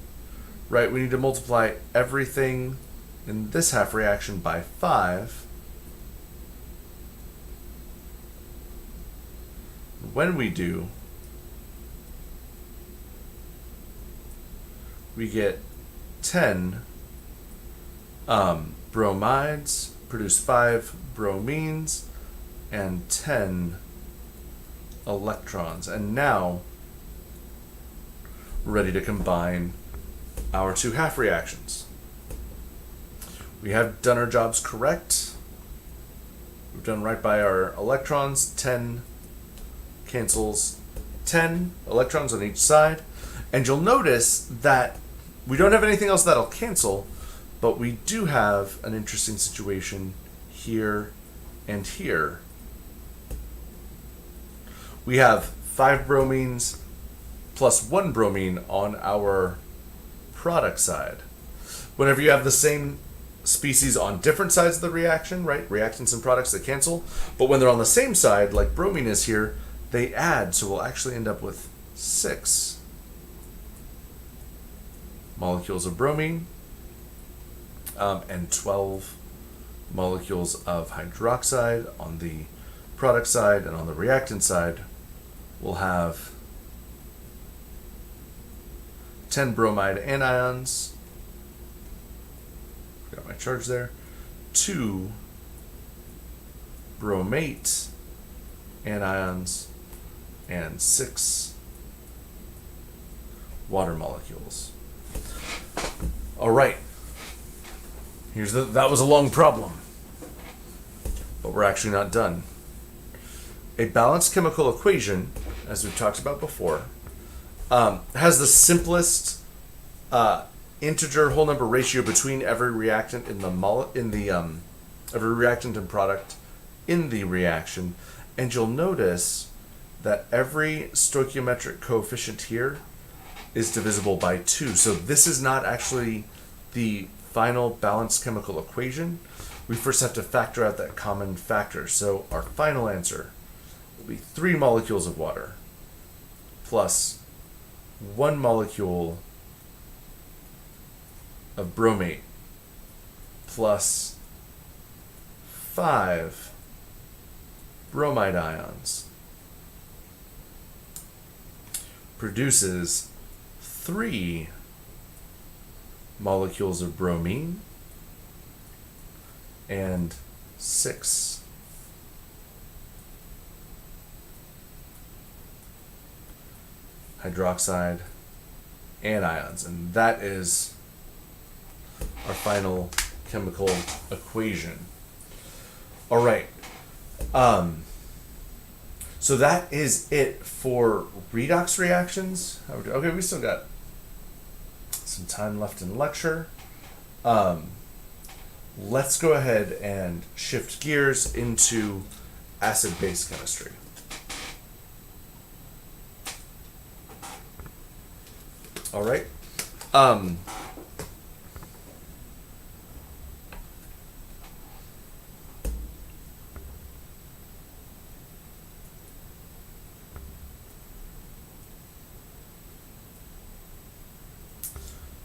right? We need to multiply everything in this half reaction by 5. When we do, we get 10 bromides, produce 5 bromines, and 10 electrons. And now we're ready to combine our 2 half reactions. We have done our jobs correct. We've done right by our electrons. 10 cancels 10 electrons on each side. And you'll notice that we don't have anything else that'll cancel, but we do have an interesting situation here and here. We have 5 bromines plus 1 bromine on our product side. Whenever you have the same species on different sides of the reaction, right? Reactants and products that cancel, but when they're on the same side, like bromine is here, they add, so we'll actually end up with 6 molecules of bromine and 12 molecules of hydroxide on the product side, and on the reactant side, we'll have 10 bromide anions. Got my charge there. 2 bromate anions and 6 water molecules. All right. That was a long problem, but we're actually not done. A balanced chemical equation, as we've talked about before, has the simplest integer whole number ratio between every reactant in the every reactant and product in the reaction, and you'll notice that every stoichiometric coefficient here is divisible by 2. So this is not actually the final balanced chemical equation. We first have to factor out that common factor. So our final answer will be 3 molecules of water plus 1 molecule of bromate plus 5 bromide ions produces 3 molecules of bromine and 6 hydroxide anions, and that is our final chemical equation. All right. So that is it for redox reactions. Okay, we still got some time left in lecture. Let's go ahead and shift gears into acid-base chemistry. All right.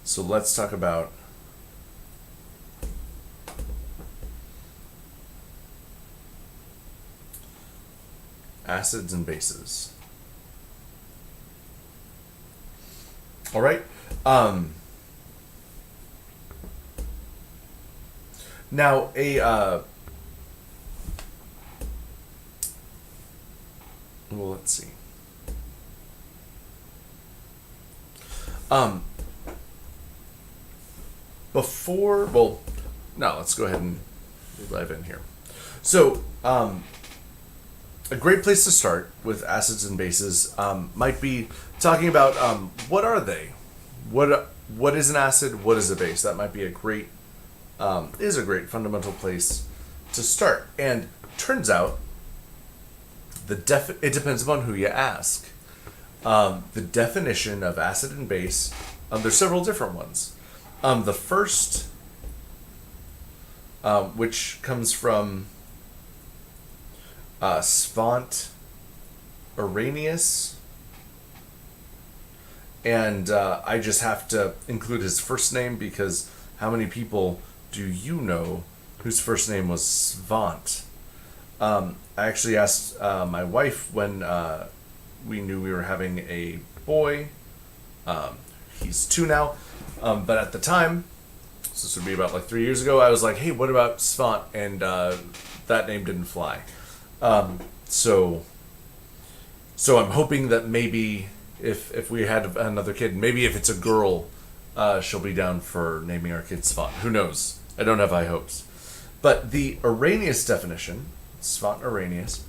So let's talk about acids and bases. All right. Now well, let's see. Let's go ahead and dive in here. So, a great place to start with acids and bases might be talking about what are they? What is an acid? What is a base? That might be a great fundamental place to start. And turns out, it depends upon who you ask. The definition of acid and base, there's several different ones. The first, which comes from Svante Arrhenius, and I just have to include his first name because how many people do you know whose first name was Svante? I actually asked my wife when we knew we were having a boy. He's 2 now, but at the time, so this would be about 3 years ago, I was like, hey, what about Svante? And that name didn't fly. So I'm hoping that maybe if we had another kid, maybe if it's a girl, she'll be down for naming our kid Svante. Who knows? I don't have high hopes. But the Arrhenius definition Svant Arrhenius,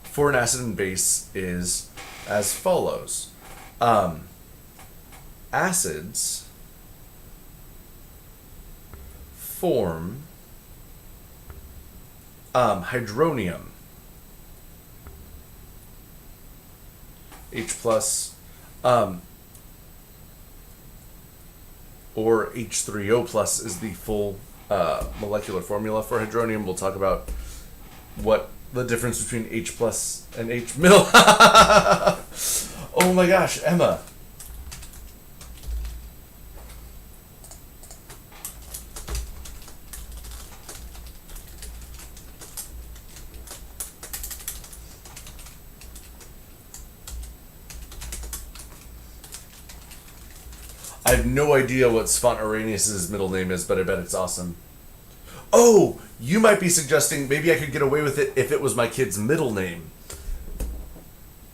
for an acid and base is as follows. Acids form hydronium, H plus, or H3O plus is the full molecular formula for hydronium. We'll talk about what the difference between H plus and H mil. Oh my gosh, Emma. I have no idea what Svant Arrhenius' middle name is, but I bet it's awesome. Oh, you might be suggesting maybe I could get away with it if it was my kid's middle name.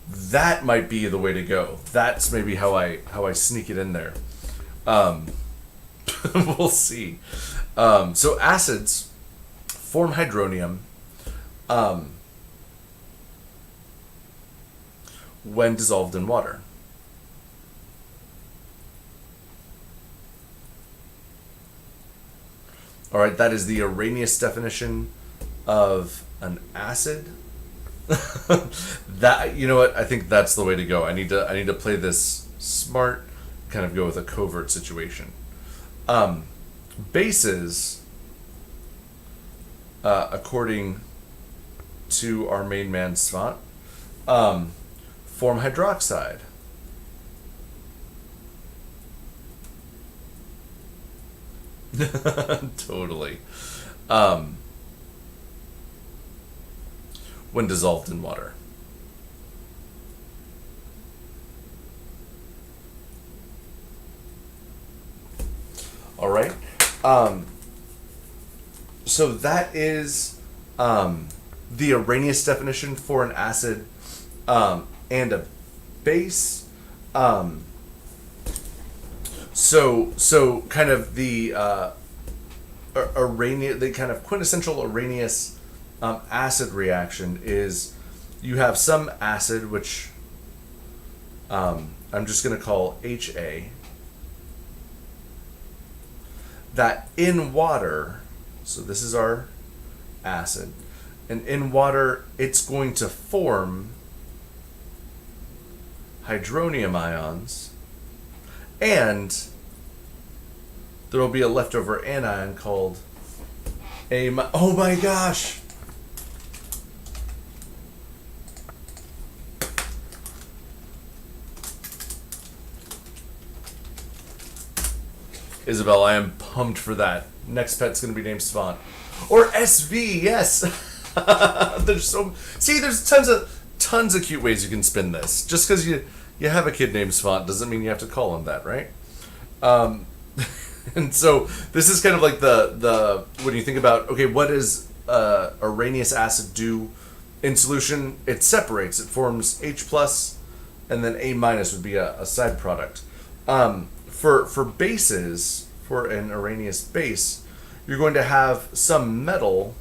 That might be the way to go. That's maybe how I sneak it in there. We'll see. So acids form hydronium when dissolved in water. All right, that is the Arrhenius definition of an acid. That, you know what? I think that's the way to go. I need to play this smart, kind of go with a covert situation. Bases, according to our main man Svant, form hydroxide. Totally. When dissolved in water. All right. So that is the Arrhenius definition for an acid and a base. So kind of the Arrhenius, the kind of quintessential Arrhenius acid reaction is you have some acid, which I'm just going to call HA, that in water, so this is our acid, and in water it's going to form hydronium ions, and there will be a leftover anion called oh my gosh! Isabel, I am pumped for that. Next pet's gonna be named Svant. Or SV, yes! There's tons of cute ways you can spin this. Just because you have a kid named Svant doesn't mean you have to call him that, right? And so this is kind of like the when you think about, okay, what does Arrhenius acid do in solution? It separates. It forms H plus, and then A minus would be a side product. For bases, for an Arrhenius base, you're going to have some metal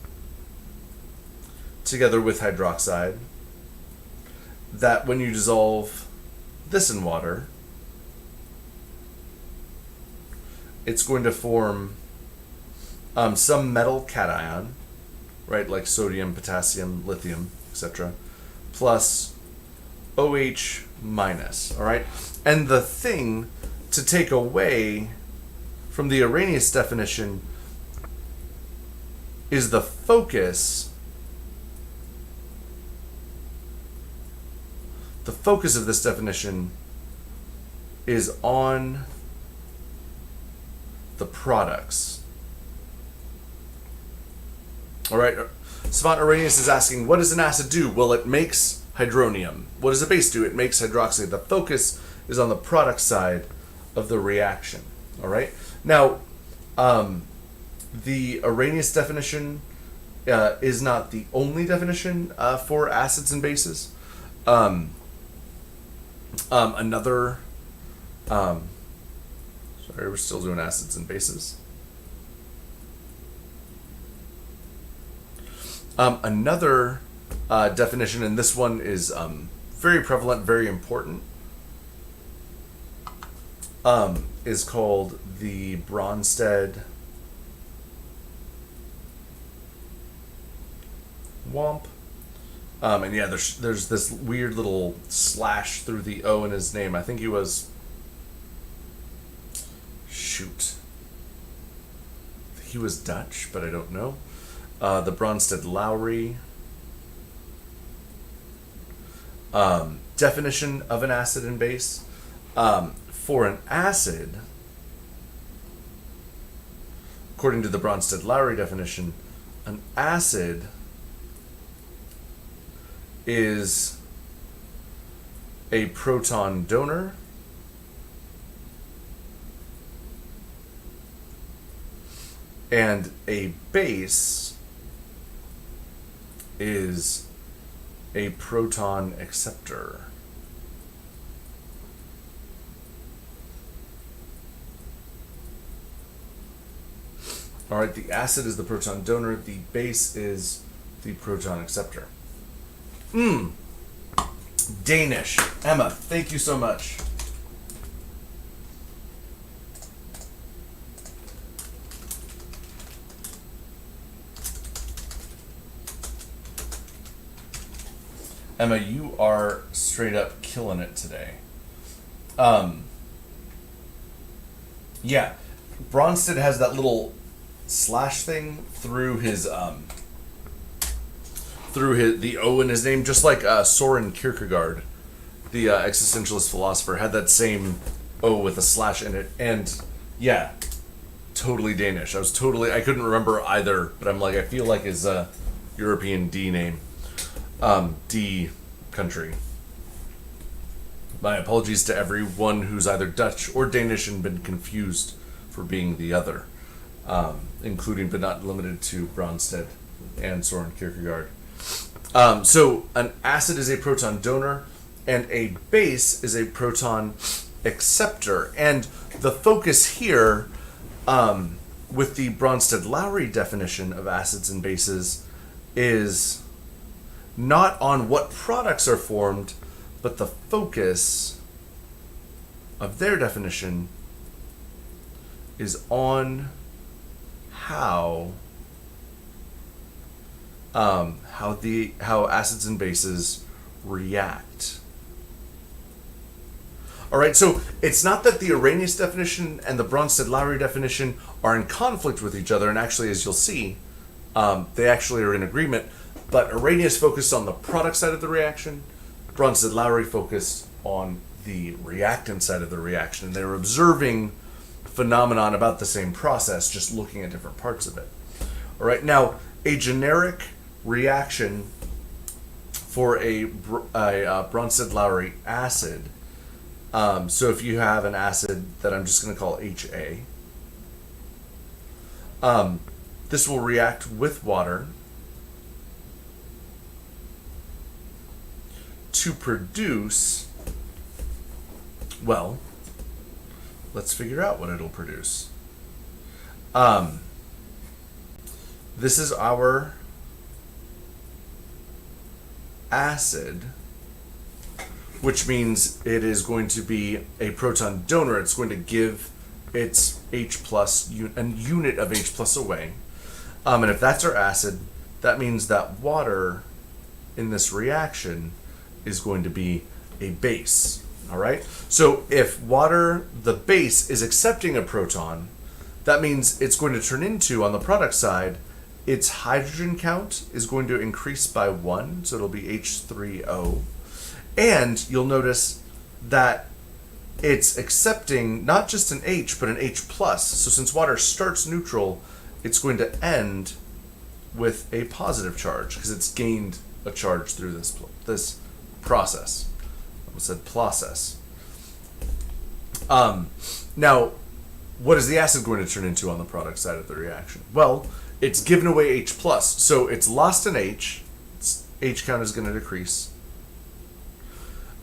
together with hydroxide that when you dissolve this in water, it's going to form some metal cation, right, like sodium, potassium, lithium, etc., plus OH minus, all right? And the thing to take away from the Arrhenius definition is the focus. The focus of this definition is on the products. All right, Svant Arrhenius is asking, what does an acid do? Well, it makes hydronium. What does a base do? It makes hydroxide. The focus is on the product side of the reaction. All right. Now, the Arrhenius definition is not the only definition for acids and bases. Another. Sorry, we're still doing acids and bases. Another definition, and this one is very prevalent, very important, is called the Brønsted Womp. And yeah, there's this weird little slash through the O in his name. I think he was... Shoot. He was Dutch, but I don't know. The Brønsted-Lowry definition of an acid and base. For an acid, according to the Brønsted-Lowry definition, an acid is a proton donor and a base is a proton acceptor. All right, the acid is the proton donor, the base is the proton acceptor. Danish. Emma, thank you so much. Emma, you are straight up killing it today. Yeah, Brønsted has that little slash thing through his the O in his name, just like Søren Kierkegaard, the existentialist philosopher, had that same O with a slash in it. And yeah, totally Danish. I couldn't remember either, but I'm like, I feel like his European D name. D country. My apologies to everyone who's either Dutch or Danish and been confused for being the other, including but not limited to Brønsted and Søren Kierkegaard. So an acid is a proton donor and a base is a proton acceptor. And the focus here with the Brønsted-Lowry definition of acids and bases is not on what products are formed, but the focus of their definition is on how acids and bases react. All right, so it's not that the Arrhenius definition and the Brønsted-Lowry definition are in conflict with each other, and actually, as you'll see, they actually are in agreement. But Arrhenius focused on the product side of the reaction, Brønsted-Lowry focused on the reactant side of the reaction. And they were observing phenomenon about the same process, just looking at different parts of it. All right, now a generic reaction for a Brønsted-Lowry acid. So if you have an acid that I'm just going to call HA, this will react with water to produce, well, let's figure out what it'll produce. This is our acid, which means it is going to be a proton donor. It's going to give its H plus, a unit of H plus away. And if that's our acid, that means that water in this reaction is going to be a base. All right. So if water, the base, is accepting a proton, that means it's going to turn into, on the product side, its hydrogen count is going to increase by 1, so it'll be H3O. And you'll notice that it's accepting not just an H, but an H plus. So since water starts neutral, it's going to end with a positive charge because it's gained a charge through this process. I almost said process. Now, what is the acid going to turn into on the product side of the reaction? Well, it's given away H plus, so it's lost an H. Its H count is going to decrease.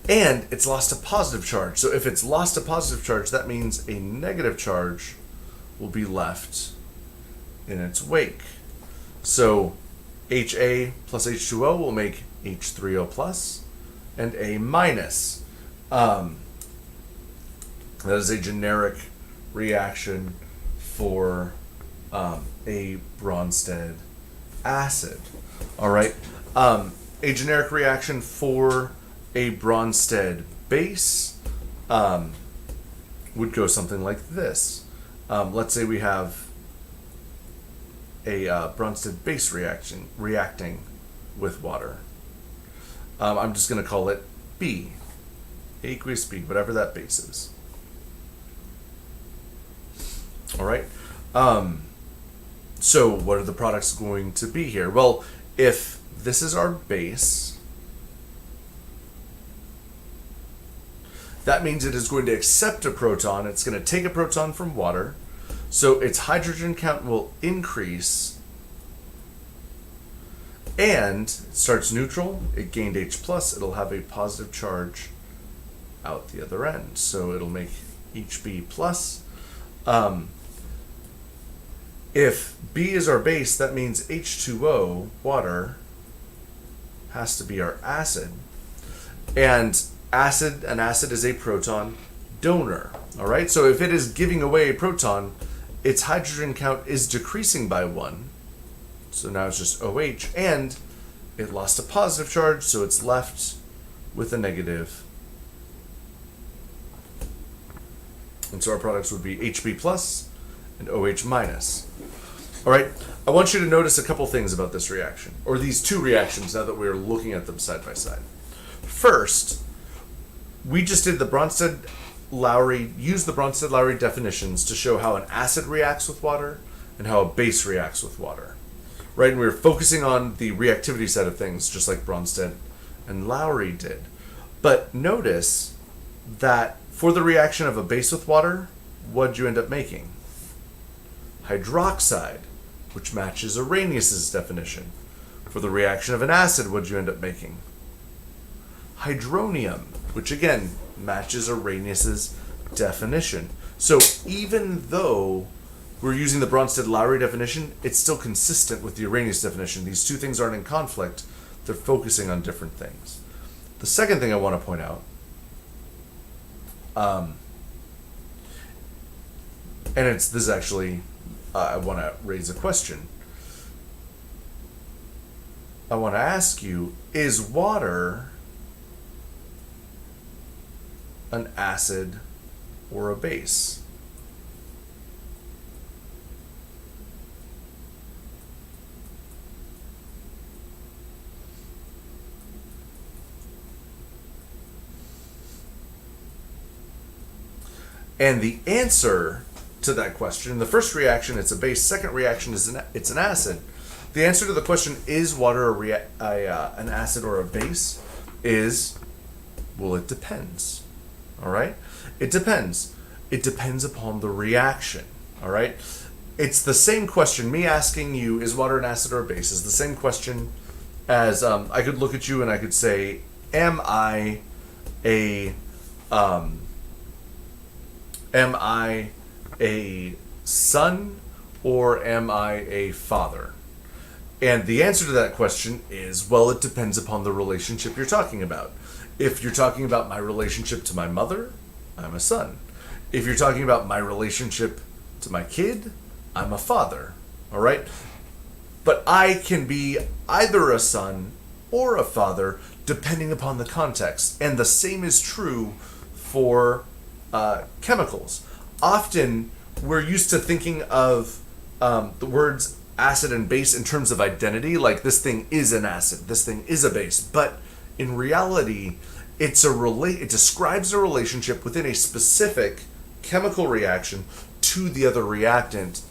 And it's lost a positive charge. So if it's lost a positive charge, that means a negative charge will be left in its wake. So HA plus H2O will make H3O plus and A minus. That is a generic reaction for a Brønsted acid. All right. A generic reaction for a Brønsted base would go something like this. Let's say we have a Brønsted base reacting with water. I'm just going to call it B. Aqueous B, whatever that base is. All right. So what are the products going to be here? Well, if this is our base, that means it is going to accept a proton. It's going to take a proton from water. So its hydrogen count will increase. And it starts neutral. It gained H+. It'll have a positive charge out the other end. So it'll make HB+. If B is our base, that means H2O, water, has to be our acid. And an acid is a proton donor. All right, so if it is giving away a proton, its hydrogen count is decreasing by 1. So now it's just OH, and it lost a positive charge, so it's left with a negative. And so our products would be HB plus and OH minus. All right, I want you to notice a couple things about this reaction, or these two reactions now that we're looking at them side by side. First, we just did the used the Brønsted-Lowry definitions to show how an acid reacts with water and how a base reacts with water. Right, and we were focusing on the reactivity side of things, just like Brønsted and Lowry did. But notice that for the reaction of a base with water, what'd you end up making? Hydroxide, which matches Arrhenius' definition. For the reaction of an acid, what'd you end up making? Hydronium, which again matches Arrhenius' definition. So even though we're using the Brønsted-Lowry definition, it's still consistent with the Arrhenius definition. These two things aren't in conflict. They're focusing on different things. The second thing I want to point out, this is actually, I want to raise a question. I want to ask you, is water an acid or a base? And the answer to that question, the first reaction, it's a base. Second reaction is it's an acid. The answer to the question, is water an acid or a base, is, well, it depends. All right? It depends. It depends upon the reaction. All right? It's the same question. Me asking you, is water an acid or a base, is the same question as I could look at you and I could say, am I a son or am I a father? And the answer to that question is, well, it depends upon the relationship you're talking about. If you're talking about my relationship to my mother, I'm a son. If you're talking about my relationship to my kid, I'm a father. All right? But I can be either a son or a father depending upon the context. And the same is true for chemicals. Often we're used to thinking of the words acid and base in terms of identity, like this thing is an acid, this thing is a base. But in reality, it describes a relationship within a specific chemical reaction to the other reactant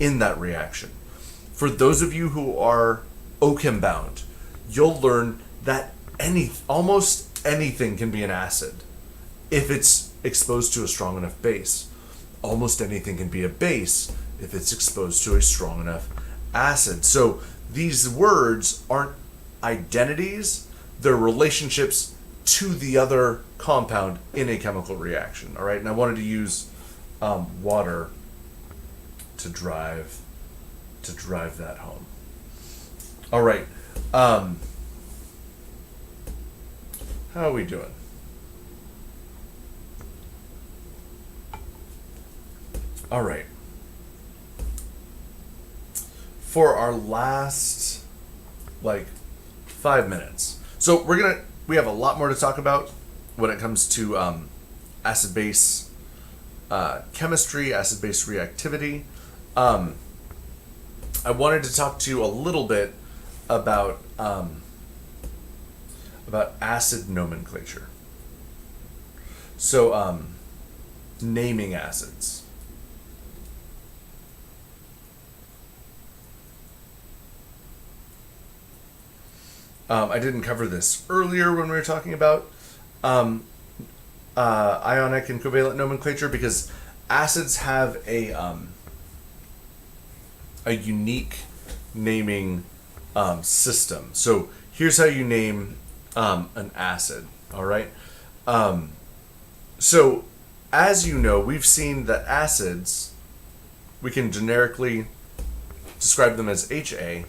in that reaction. For those of you who are OChem bound, you'll learn that almost anything can be an acid if it's exposed to a strong enough base. Almost anything can be a base if it's exposed to a strong enough acid. So these words aren't identities, they're relationships to the other compound in a chemical reaction. All right, and I wanted to use water to drive that home. All right. How are we doing? All right. For our last, 5 minutes. So we have a lot more to talk about when it comes to acid-base chemistry, acid-base reactivity. I wanted to talk to you a little bit about acid nomenclature. So, naming acids. I didn't cover this earlier when we were talking about ionic and covalent nomenclature because acids have a unique naming system. So here's how you name an acid. All right. So as you know, we've seen that acids, we can generically describe them as HA.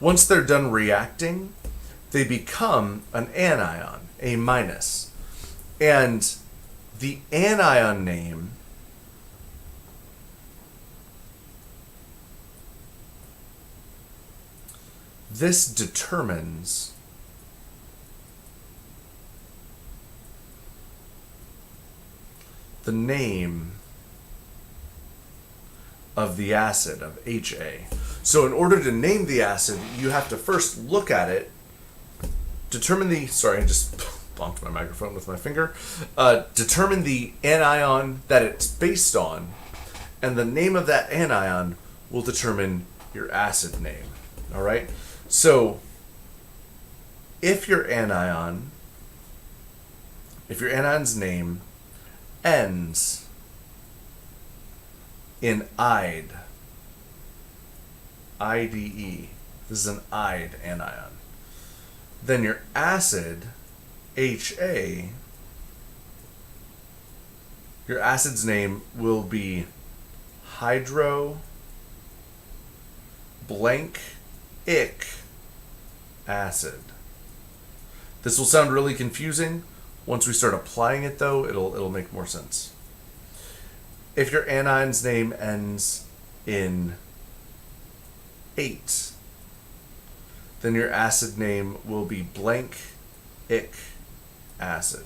Once they're done reacting, they become an anion, A minus. And the anion name this determines the name of the acid, of HA. So in order to name the acid, you have to first look at it, determine the, sorry, I just bonked my microphone with my finger, determine the anion that it's based on, and the name of that anion will determine your acid name. All right? So if your anion's name ends in IDE, IDE, this is an IDE anion, then your acid, HA, your acid's name will be hydro blank ic acid. This will sound really confusing. Once we start applying it though, it'll make more sense. If your anion's name ends in 8, then your acid name will be blank ic acid.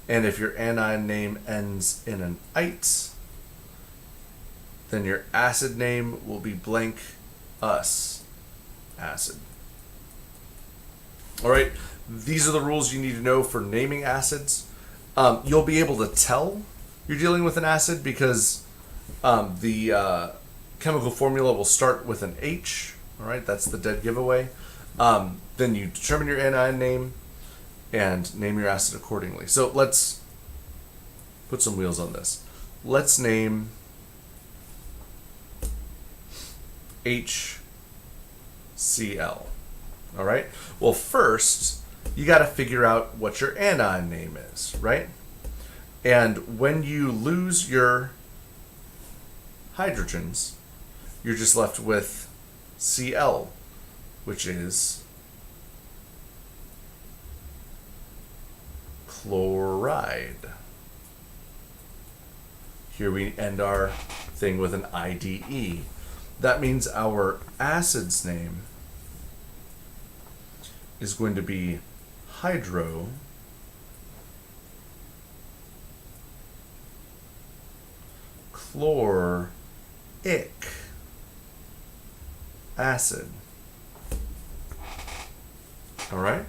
And if your anion name ends in an ite, then your acid name will be blank us acid. All right, these are the rules you need to know for naming acids. You'll be able to tell you're dealing with an acid because the chemical formula will start with an H. All right, that's the dead giveaway. Then you determine your anion name and name your acid accordingly. So let's put some wheels on this. Let's name HCl. All right. Well, first you got to figure out what your anion name is, right? And when you lose your hydrogens, you're just left with Cl, which is chloride. Here we end our thing with an IDE. That means our acid's name is going to be hydro chloric acid. All right?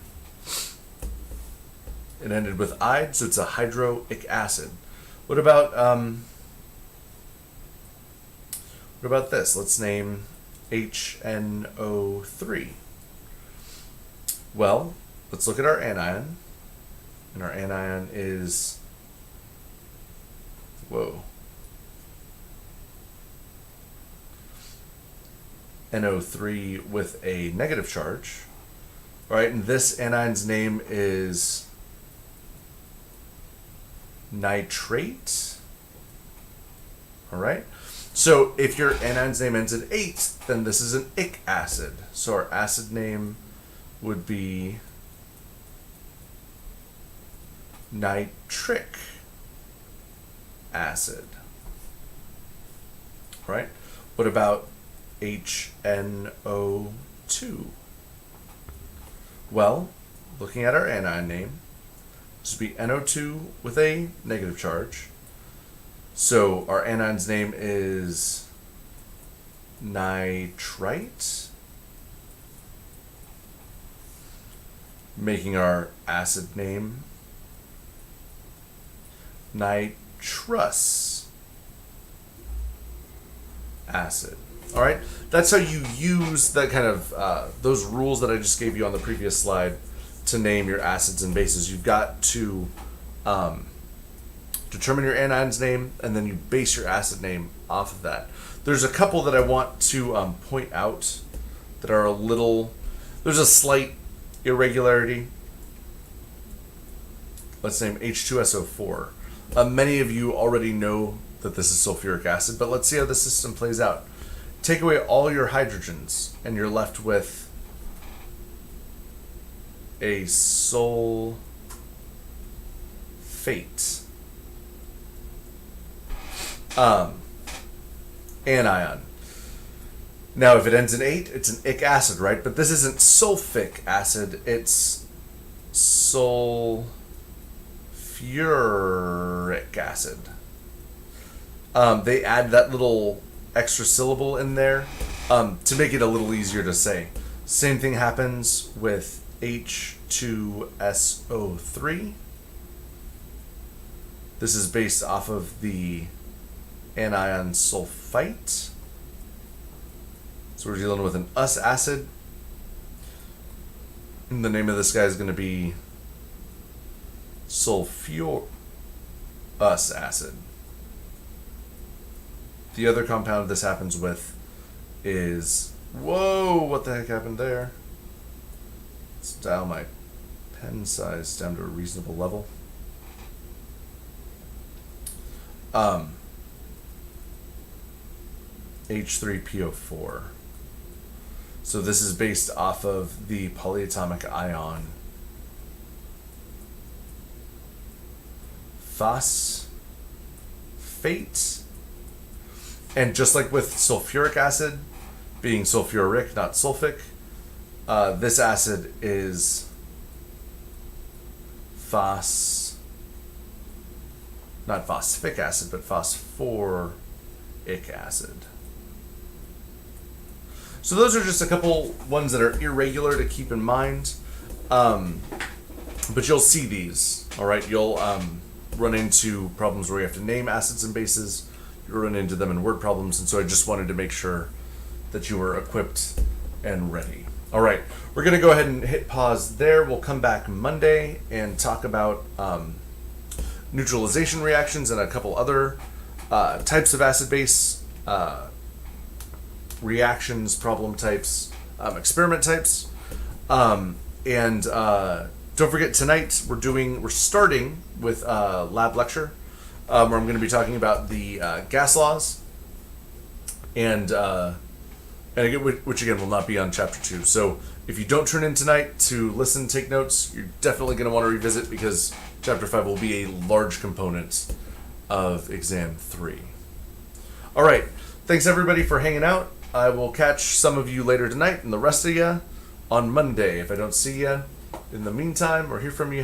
It ended with ide, so it's a hydroic acid. What about this? Let's name HNO3. Well, let's look at our anion. And our anion is, NO3 with a negative charge. All right, and this anion's name is nitrate. All right, So if your anine's name ends in 8, then this is an ic acid. So our acid name would be nitric acid. Right? What about HNO2? Well, looking at our anion name, this would be NO2 with a negative charge. So our anion's name is nitrite, making our acid name nitrous acid. All right, that's how you use that kind of those rules that I just gave you on the previous slide to name your acids and bases. You've got to determine your anion's name, and then you base your acid name off of that. There's a couple that I want to point out that are there's a slight irregularity. Let's name H2SO4. Many of you already know that this is sulfuric acid, but let's see how the system plays out. Take away all your hydrogens, and you're left with a sulfate. Anion. Now, if it ends in 8, it's an ic acid, right? But this isn't sulfic acid, it's sulfuric acid. They add that little extra syllable in there to make it a little easier to say. Same thing happens with H2SO3. This is based off of the anion sulfite. So we're dealing with an us acid. And the name of this guy is going to be sulfurous acid. The other compound this happens with is, whoa, what the heck happened there? Let's dial my pen size down to a reasonable level. H3PO4. So this is based off of the polyatomic ion phosphate. And just like with sulfuric acid being sulfuric, not sulfic, this acid is not phosphic acid, but phosphoric acid. So those are just a couple ones that are irregular to keep in mind. But you'll see these, all right? You'll run into problems where you have to name acids and bases. You'll run into them in word problems, and so I just wanted to make sure that you were equipped and ready. All right, we're going to go ahead and hit pause there. We'll come back Monday and talk about neutralization reactions and a couple other types of acid-base reactions, problem types, experiment types. And don't forget, tonight we're starting with a lab lecture where I'm going to be talking about the gas laws, and again, which again will not be on chapter 2. So if you don't turn in tonight to listen, take notes, you're definitely going to want to revisit, because chapter 5 will be a large component of exam 3. All right, thanks everybody for hanging out. I will catch some of you later tonight, and the rest of you on Monday. If I don't see you in the meantime or hear from you, have